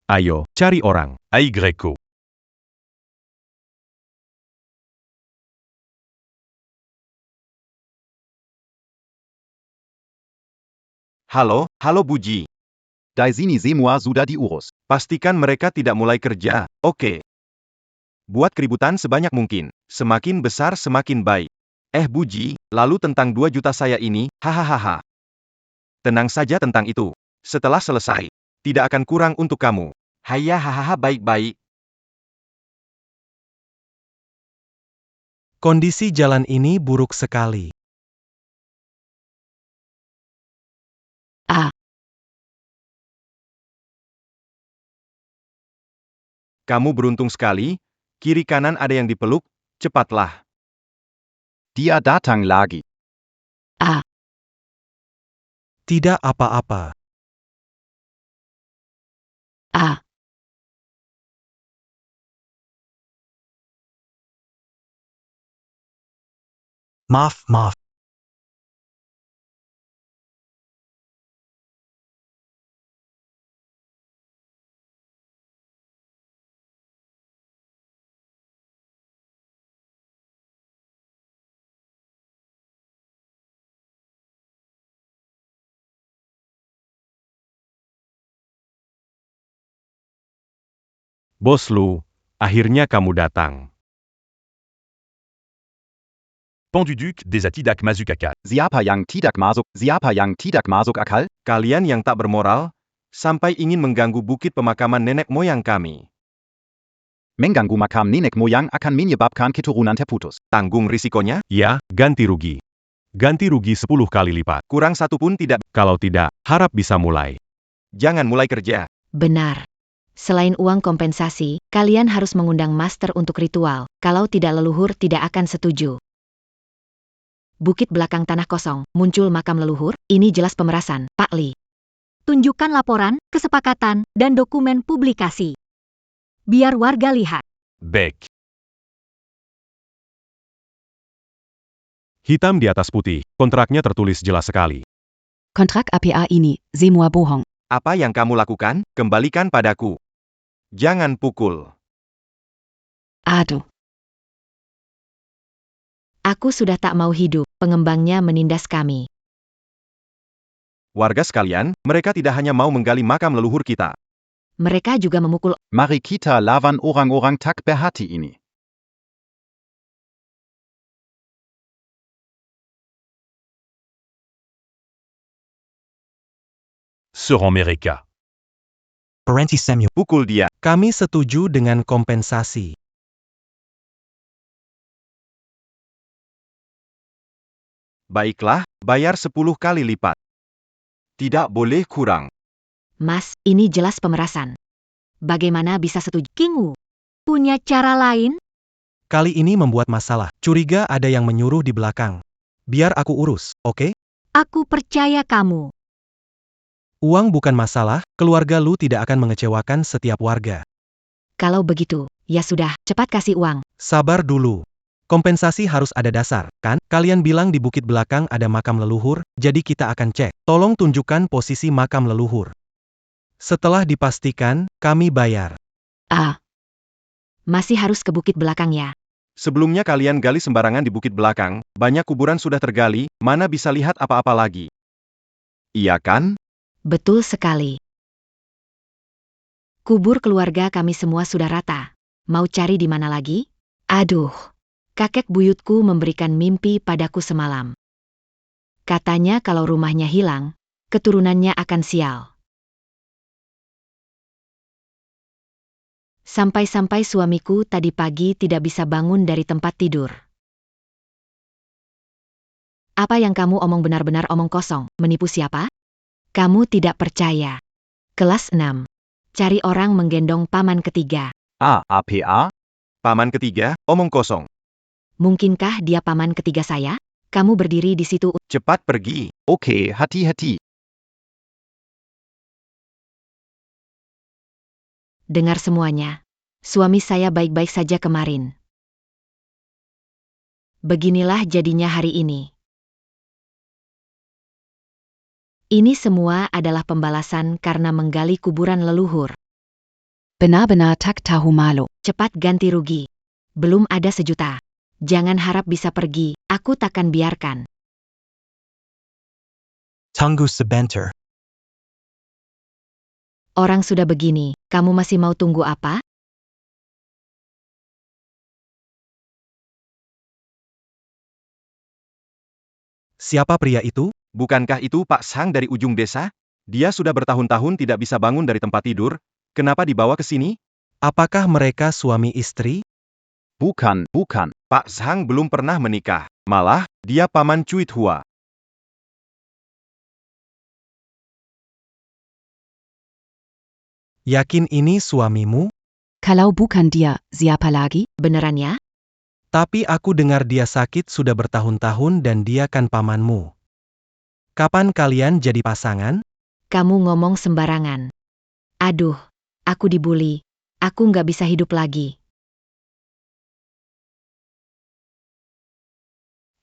Ayo, cari orang. Ai Greco. Halo Buji. Di sini semua sudah diurus. Pastikan mereka tidak mulai kerja, oke. Buat keributan sebanyak mungkin. Semakin besar semakin baik. Buji, lalu tentang 2 juta saya ini, hahaha. Tenang saja tentang itu. Setelah selesai, tidak akan kurang untuk kamu. Hahaha, baik-baik. Kondisi jalan ini buruk sekali. Ah, Kamu beruntung sekali, kiri kanan ada yang dipeluk, cepatlah. Dia datang lagi. ah, Tidak apa-apa. ah. Maaf, maaf. Bos Lu, akhirnya kamu datang. Penduduc desa tidak masuk akal. Siapa yang tidak masuk akal? Kalian yang tak bermoral, sampai ingin mengganggu bukit pemakaman nenek moyang kami. Mengganggu makam nenek moyang akan menyebabkan keturunan terputus. Tanggung risikonya, Ya, ganti rugi. Ganti rugi 10 kali lipat. kurang satu pun tidak. Kalau tidak, harap bisa mulai. Jangan mulai kerja. Benar. Selain uang kompensasi, kalian harus mengundang master untuk ritual. Kalau tidak leluhur tidak akan setuju. Bukit belakang tanah kosong, muncul makam leluhur, ini jelas pemerasan, Pak Li. Tunjukkan laporan, kesepakatan, dan dokumen publikasi. Biar warga lihat. Baik. Hitam di atas putih, kontraknya tertulis jelas sekali. Kontrak APA ini, c'est moi bohong. Apa yang kamu lakukan, kembalikan padaku. Jangan pukul. Aduh. Aku sudah tak mau hidup, pengembangnya menindas kami. Warga sekalian, mereka tidak hanya mau menggali makam leluhur kita. Mereka juga memukul. Mari kita lawan orang-orang tak berhati ini. Seront mereka. Berhenti Samuel. Pukul dia. Kami setuju dengan kompensasi. Baiklah, bayar 10 kali lipat. Tidak boleh kurang. Mas, ini jelas pemerasan. Bagaimana bisa setuju? King Wu, punya cara lain? Kali ini membuat masalah. Curiga ada yang menyuruh di belakang. Biar aku urus, oke? Aku percaya kamu. Uang bukan masalah, keluarga Lu tidak akan mengecewakan setiap warga. Kalau begitu, ya sudah, cepat kasih uang. Sabar dulu. Kompensasi harus ada dasar, kan? Kalian bilang di bukit belakang ada makam leluhur, jadi kita akan cek. Tolong tunjukkan posisi makam leluhur. Setelah dipastikan, kami bayar. Ah, Masih harus ke bukit belakang ya. Sebelumnya kalian gali sembarangan di bukit belakang, banyak kuburan sudah tergali, mana bisa lihat apa-apa lagi. Iya kan? Betul sekali. Kubur keluarga kami semua sudah rata. Mau cari di mana lagi? Aduh, kakek buyutku memberikan mimpi padaku semalam. Katanya kalau rumahnya hilang, keturunannya akan sial. Sampai-sampai suamiku tadi pagi tidak bisa bangun dari tempat tidur. Apa yang kamu omong benar-benar omong kosong, menipu siapa? Kamu tidak percaya. Kelas 6. Cari orang menggendong paman ketiga. APA? Paman ketiga, omong kosong. Mungkinkah dia paman ketiga saya? Kamu berdiri di situ. Cepat pergi. Oke, hati-hati. Dengar semuanya. Suami saya baik-baik saja kemarin. Beginilah jadinya hari ini. Ini semua adalah pembalasan karena menggali kuburan leluhur. Benar-benar tak tahu malu. Cepat ganti rugi. Belum ada 1 juta. Jangan harap bisa pergi, aku takkan biarkan. Tunggu sebentar. Orang sudah begini, kamu masih mau tunggu apa? Siapa pria itu? Bukankah itu Pak Sang dari ujung desa? Dia sudah bertahun-tahun tidak bisa bangun dari tempat tidur, kenapa dibawa ke sini? Apakah mereka suami istri? Bukan, bukan. Pak Zhang belum pernah menikah. Malah, dia paman Cuit Hua. Yakin ini suamimu? Kalau bukan dia, siapa lagi? Beneran ya? Tapi aku dengar dia sakit sudah bertahun-tahun dan dia kan pamanmu. Kapan kalian jadi pasangan? Kamu ngomong sembarangan. Aduh, aku dibully. Aku nggak bisa hidup lagi.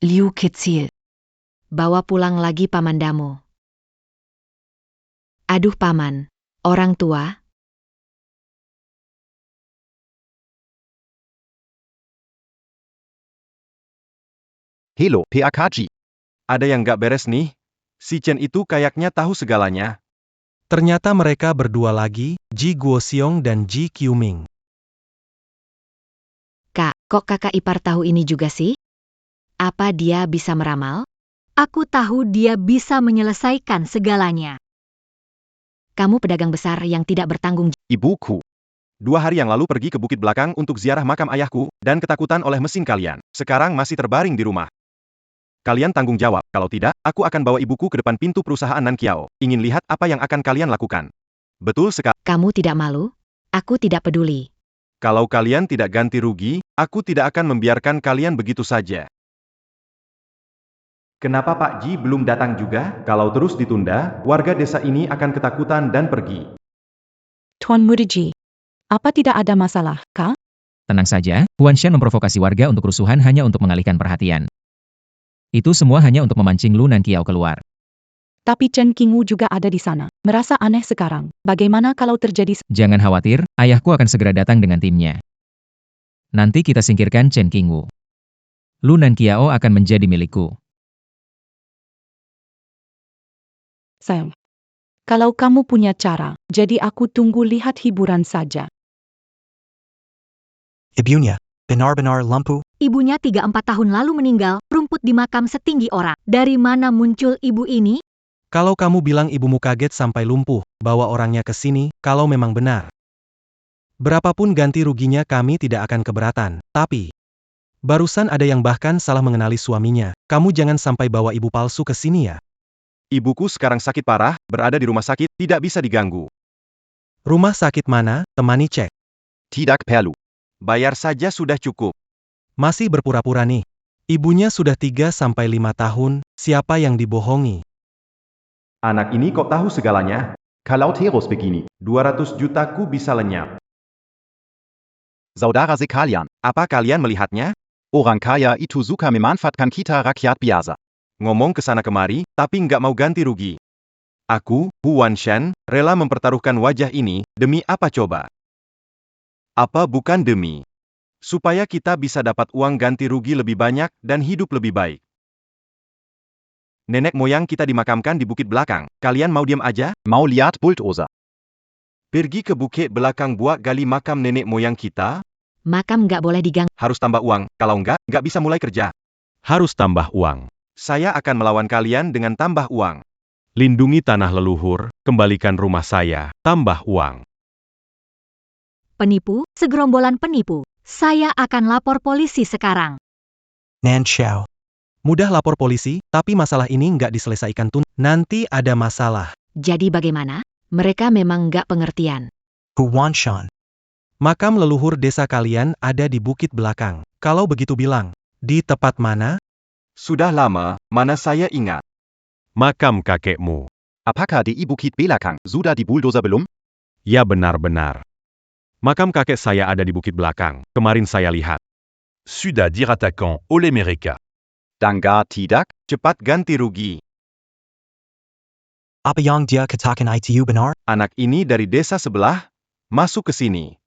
Liu Keziel. Bawa pulang lagi pamandamu. Aduh paman, orang tua. Hello, PAKG. Ada yang gak beres nih. Si Chen itu kayaknya tahu segalanya. Ternyata mereka berdua lagi, Ji Guoxiong dan Ji Qiuming. Kak, kok kakak ipar tahu ini juga sih? Apa dia bisa meramal? Aku tahu dia bisa menyelesaikan segalanya. Kamu pedagang besar yang tidak bertanggung jawab. Ibuku. 2 hari yang lalu pergi ke bukit belakang untuk ziarah makam ayahku, dan ketakutan oleh mesin kalian. Sekarang masih terbaring di rumah. Kalian tanggung jawab, kalau tidak, aku akan bawa ibuku ke depan pintu perusahaan Nan Kiao. Ingin lihat apa yang akan kalian lakukan. Betul sekali. Kamu tidak malu? Aku tidak peduli. Kalau kalian tidak ganti rugi, aku tidak akan membiarkan kalian begitu saja. Kenapa Pak Ji belum datang juga? Kalau terus ditunda, warga desa ini akan ketakutan dan pergi. Tuan Muda Ji, apa tidak ada masalah, Kak? Tenang saja, Huan Shan memprovokasi warga untuk kerusuhan hanya untuk mengalihkan perhatian. Itu semua hanya untuk memancing Lu Nankiao keluar. Tapi Chen Qingwu juga ada di sana. Merasa aneh sekarang. Bagaimana kalau terjadi... Jangan khawatir, ayahku akan segera datang dengan timnya. Nanti kita singkirkan Chen Qingwu. Lu Nankiao akan menjadi milikku. Sayang. Kalau kamu punya cara, jadi aku tunggu lihat hiburan saja. Ibunya, benar-benar lumpuh. Ibunya 3-4 tahun lalu meninggal, rumput di makam setinggi orang. Dari mana muncul ibu ini? Kalau kamu bilang ibumu kaget sampai lumpuh, bawa orangnya ke sini, kalau memang benar. Berapapun ganti ruginya kami tidak akan keberatan, tapi... Barusan ada yang bahkan salah mengenali suaminya. Kamu jangan sampai bawa ibu palsu ke sini ya. Ibuku sekarang sakit parah, berada di rumah sakit, tidak bisa diganggu. Rumah sakit mana? Temani cek. Tidak perlu. Bayar saja sudah cukup. Masih berpura-pura nih. Ibunya sudah 3-5 tahun, siapa yang dibohongi? Anak ini kok tahu segalanya? Kalau terus begini. 200 jutaku bisa lenyap. Saudara sekalian, Apa kalian melihatnya? orang kaya itu suka memanfaatkan kita rakyat biasa. Ngomong ke sana kemari, tapi nggak mau ganti rugi. Aku, Huan Shan, rela mempertaruhkan wajah ini, demi apa coba? Apa bukan demi? Supaya kita bisa dapat uang ganti rugi lebih banyak dan hidup lebih baik. Nenek moyang kita dimakamkan di bukit belakang. Kalian mau diam aja? Mau lihat bulldozer. Pergi ke bukit belakang buat gali makam nenek moyang kita? Makam nggak boleh diganggu. Harus tambah uang, kalau nggak bisa mulai kerja. Harus tambah uang. Saya akan melawan kalian dengan tambah uang. Lindungi tanah leluhur, kembalikan rumah saya, tambah uang. Penipu, segerombolan penipu. Saya akan lapor polisi sekarang. Nan Xiao. Mudah lapor polisi, tapi masalah ini nggak diselesaikan nanti ada masalah. Jadi bagaimana? Mereka memang nggak pengertian. Huan Shan. Makam leluhur desa kalian ada di bukit belakang. Kalau begitu bilang, di tempat mana? Sudah lama, mana saya ingat. Makam kakekmu. Apakah di bukit belakang sudah di bulldozer belum? Ya benar-benar. Makam kakek saya ada di bukit belakang. Kemarin saya lihat. Suda diratakan oleh mereka. Dangga tidak? Cepat ganti rugi. Apa yang dia katakan itu benar? Anak ini dari desa sebelah, masuk ke sini.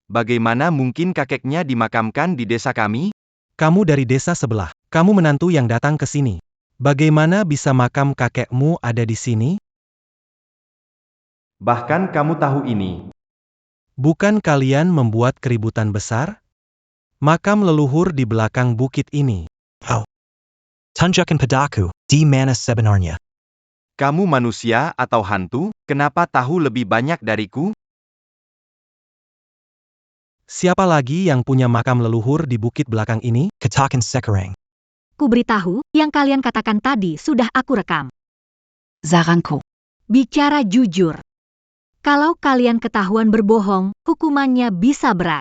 Bagaimana mungkin kakeknya dimakamkan di desa kami? Kamu dari desa sebelah. Kamu menantu yang datang ke sini. Bagaimana bisa makam kakekmu ada di sini? Bahkan kamu tahu ini. Bukan kalian membuat keributan besar? Makam leluhur di belakang bukit ini. Oh. Tunjukkan padaku, di mana sebenarnya. Kamu manusia atau hantu? Kenapa tahu lebih banyak dariku? Siapa lagi yang punya makam leluhur di bukit belakang ini? Katakan sekarang. Ku beritahu, yang kalian katakan tadi sudah aku rekam. Zaranko. Bicara jujur. Kalau kalian ketahuan berbohong, hukumannya bisa berat.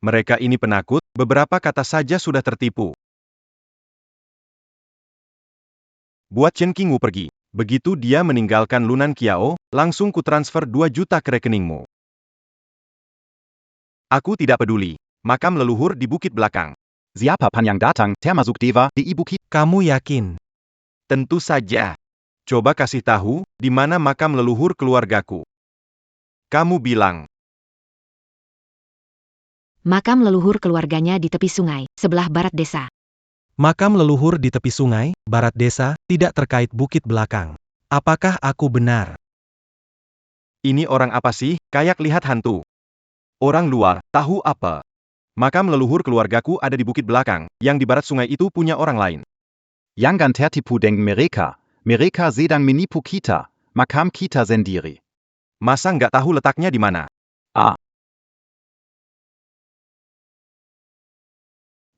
Mereka ini penakut, beberapa kata saja sudah tertipu. Buat Chen Qingwu pergi. Begitu dia meninggalkan Lunan Qiao, langsung ku transfer 2 juta ke rekeningmu. Aku tidak peduli. Makam leluhur di bukit belakang. Siapa pan yang datang, termasuk Dewa, di ibu kita? Kamu yakin? Tentu saja. Coba kasih tahu, di mana makam leluhur keluargaku. Kamu bilang. Makam leluhur keluarganya di tepi sungai, sebelah barat desa. Makam leluhur di tepi sungai, barat desa, tidak terkait bukit belakang. Apakah aku benar? Ini orang apa sih, kayak lihat hantu. Orang luar, tahu apa? Makam leluhur keluargaku ada di bukit belakang, yang di barat sungai itu punya orang lain. Jangan tertipu dengan mereka. Mereka sedang menipu kita. Makam kita sendiri. Masa nggak tahu letaknya di mana?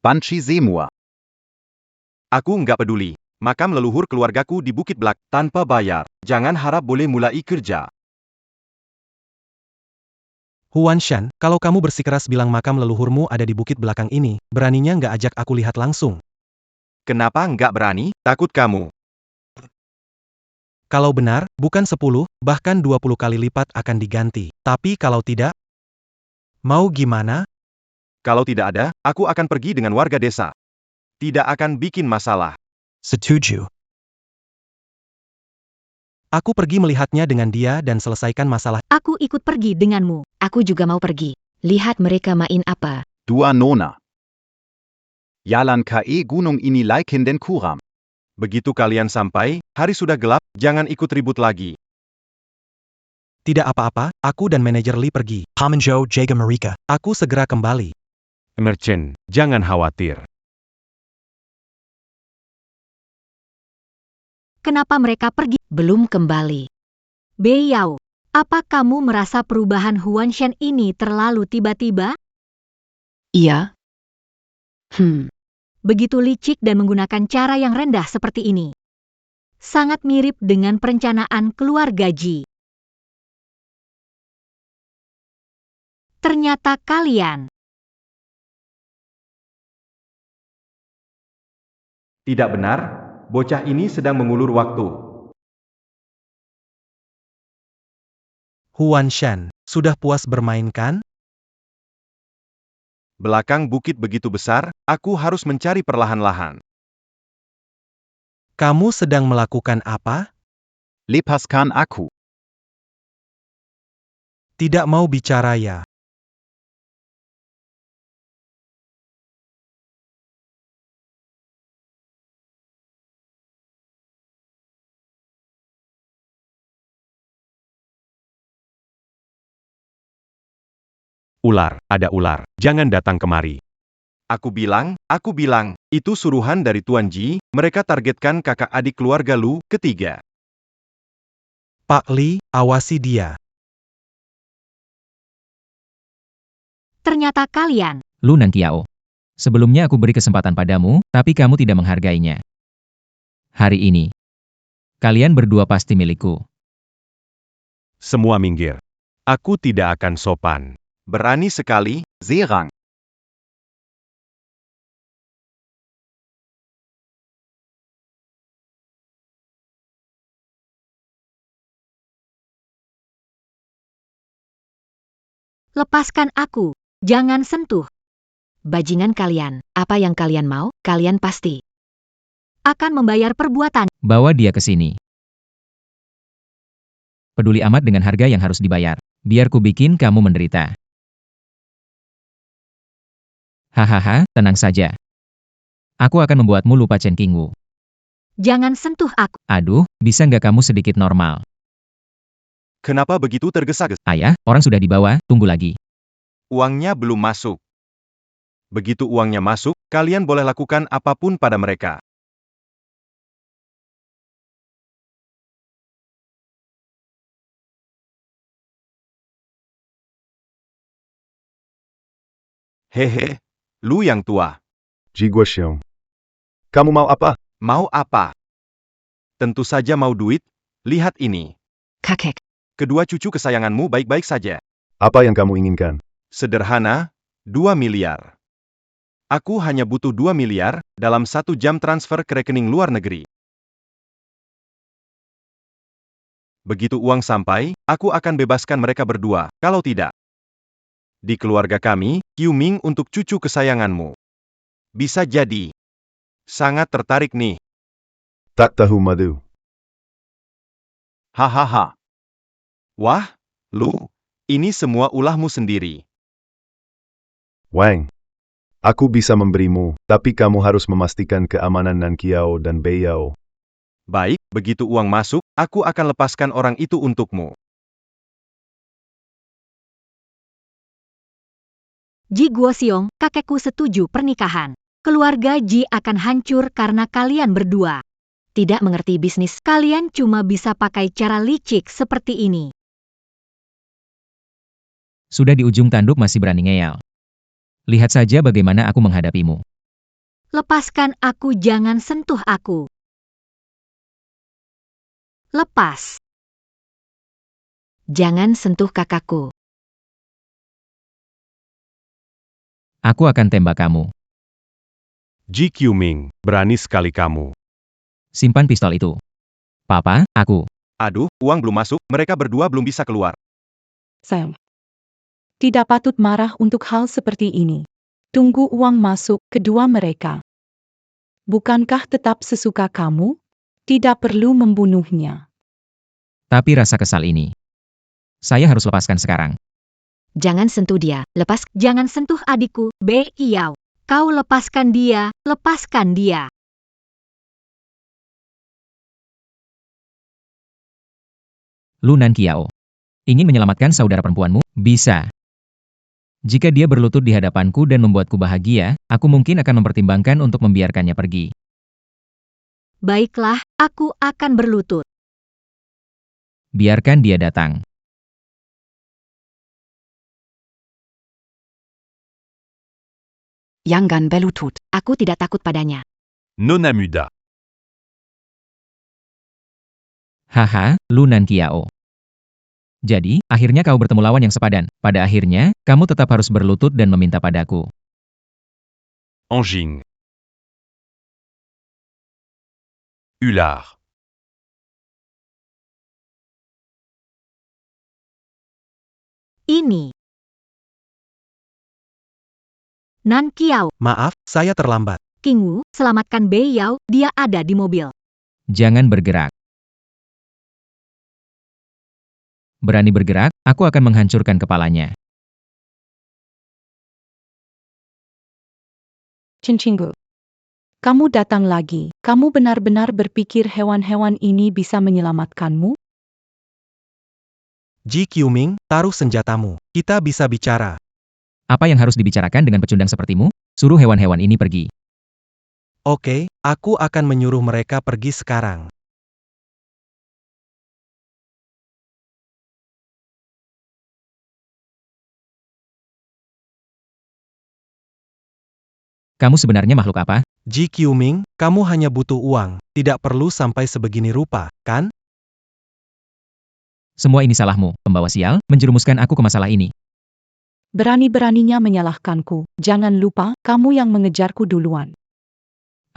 Banci semua. Aku nggak peduli. Makam leluhur keluargaku di bukit belakang, tanpa bayar. Jangan harap boleh mulai kerja. Huan Shan, kalau kamu bersikeras bilang makam leluhurmu ada di bukit belakang ini, beraninya nggak ajak aku lihat langsung? Kenapa nggak berani? Takut kamu. Kalau benar, bukan 10, bahkan 20 kali lipat akan diganti. Tapi kalau tidak, mau gimana? Kalau tidak ada, aku akan pergi dengan warga desa. Tidak akan bikin masalah. Setuju. Aku pergi melihatnya dengan dia dan selesaikan masalah. Aku ikut pergi denganmu. Aku juga mau pergi. Lihat mereka main apa. Dua nona. Jalan ke gunung ini laikin den kuram. Begitu kalian sampai, hari sudah gelap, jangan ikut ribut lagi. Tidak apa-apa, aku dan manajer Li pergi. Pamanjo jaga mereka. Aku segera kembali. Merchant, jangan khawatir. Kenapa mereka pergi? Belum kembali. Bei Yao, apa kamu merasa perubahan Huan Shan ini terlalu tiba-tiba? Iya. Begitu licik dan menggunakan cara yang rendah seperti ini. Sangat mirip dengan perencanaan keluarga Ji. Ternyata kalian. Tidak benar, bocah ini sedang mengulur waktu. Huan Shan, sudah puas bermain kan? Belakang bukit begitu besar, aku harus mencari perlahan-lahan. Kamu sedang melakukan apa? Lepaskan aku. Tidak mau bicara ya? Ular, ada ular. Jangan datang kemari. Aku bilang, itu suruhan dari Tuan Ji, mereka targetkan kakak adik keluarga Lu, ketiga. Pak Li, awasi dia. Ternyata kalian. Lunan Qiao. Sebelumnya aku beri kesempatan padamu, tapi kamu tidak menghargainya. Hari ini, kalian berdua pasti milikku. Semua minggir. Aku tidak akan sopan. Berani sekali. Serang. Lepaskan aku. Jangan sentuh. Bajingan kalian, apa yang kalian mau, kalian pasti Akan membayar perbuatan. Bawa dia ke sini. Peduli amat dengan harga yang harus dibayar. Biar ku bikin kamu menderita. Hahaha, tenang saja. Aku akan membuatmu lupa Chen Qingwu. Jangan sentuh aku. Aduh, bisa nggak kamu sedikit normal? Kenapa begitu tergesa-gesa? Ayah, orang sudah dibawa, tunggu lagi. Uangnya belum masuk. Begitu uangnya masuk, kalian boleh lakukan apapun pada mereka. Hehe, Lu yang tua. Ji Guoxiong. Kamu mau apa? Mau apa? Tentu saja mau duit. Lihat ini. Kakek, Kedua cucu kesayanganmu baik-baik saja. Apa yang kamu inginkan? Sederhana, 2 miliar. Aku hanya butuh 2 miliar, dalam 1 jam transfer ke rekening luar negeri. Begitu uang sampai, aku akan bebaskan mereka berdua, kalau tidak. Di keluarga kami, Qiu Ming untuk cucu kesayanganmu. Bisa jadi. Sangat tertarik nih. Tak tahu madu. Hahaha. Wah, Lu, ini semua ulahmu sendiri. Wang. Aku bisa memberimu, tapi kamu harus memastikan keamanan Nan Kiao dan Bei Yao. Baik, begitu uang masuk, aku akan lepaskan orang itu untukmu. Ji Guoxiong, kakekku setuju pernikahan. Keluarga Ji akan hancur karena kalian berdua. tidak mengerti bisnis. Kalian cuma bisa pakai cara licik seperti ini. Sudah di ujung tanduk masih berani ngeyel. Lihat saja bagaimana aku menghadapimu. Lepaskan aku, jangan sentuh aku. Lepas. Jangan sentuh kakakku. Aku akan tembak kamu. Ji Qiuming, berani sekali kamu. Simpan pistol itu. Papa, aku. Aduh, uang belum masuk, mereka berdua belum bisa keluar. Sam. Tidak patut marah untuk hal seperti ini. Tunggu uang masuk kedua mereka. Bukankah tetap sesuka kamu? Tidak perlu membunuhnya. Tapi rasa kesal ini. Saya harus lepaskan sekarang. Jangan sentuh dia. Lepas. Jangan sentuh adikku, Bei Yao. Kau lepaskan dia, lepaskan dia. Lu Nan Kiao. Ingin menyelamatkan saudara perempuanmu? Bisa. Jika dia berlutut di hadapanku dan membuatku bahagia, aku mungkin akan mempertimbangkan untuk membiarkannya pergi. Baiklah, aku akan berlutut. Biarkan dia datang. Yangan Belutut. Aku tidak takut padanya. Nona Muda. Haha, Lu Nan Kiao. Jadi, akhirnya kau bertemu lawan yang sepadan. Pada akhirnya, kamu tetap harus berlutut dan meminta padaku. Anjing. Ular. Ini. Nan Kiao, Maaf, saya terlambat. King Wu, selamatkan Bei Yao, dia ada di mobil. Jangan bergerak. Berani bergerak, aku akan menghancurkan kepalanya. Cincinggu. Kamu datang lagi. Kamu benar-benar berpikir hewan-hewan ini bisa menyelamatkanmu? Ji Qiuming, taruh senjatamu. Kita bisa bicara. Apa yang harus dibicarakan dengan pecundang sepertimu? Suruh hewan-hewan ini pergi. Oke, aku akan menyuruh mereka pergi sekarang. Kamu sebenarnya makhluk apa? Ji Qiuming, kamu hanya butuh uang. Tidak perlu sampai sebegini rupa, kan? Semua ini salahmu, pembawa sial, menjerumuskan aku ke masalah ini. Berani-beraninya menyalahkanku. Jangan lupa, kamu yang mengejarku duluan.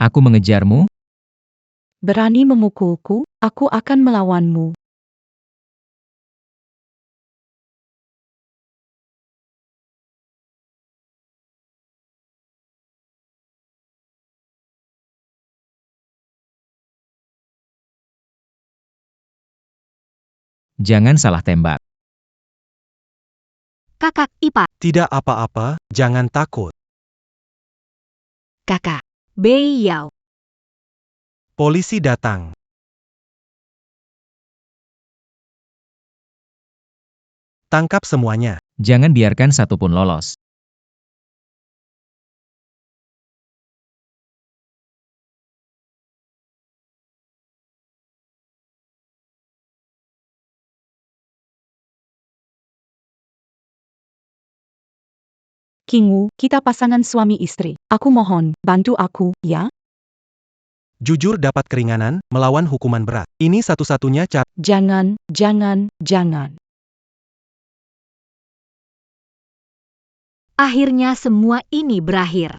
Aku mengejarmu? Berani memukulku, aku akan melawanmu. Jangan salah tembak. Kakak, Ipa, Tidak apa-apa, jangan takut. Kakak. Bei Yao. Polisi datang. Tangkap semuanya. Jangan biarkan satupun lolos. King Wu, kita pasangan suami istri. Aku mohon, bantu aku, ya? Jujur dapat keringanan, melawan hukuman berat. Ini satu-satunya cara. Jangan, jangan, jangan. Akhirnya semua ini berakhir.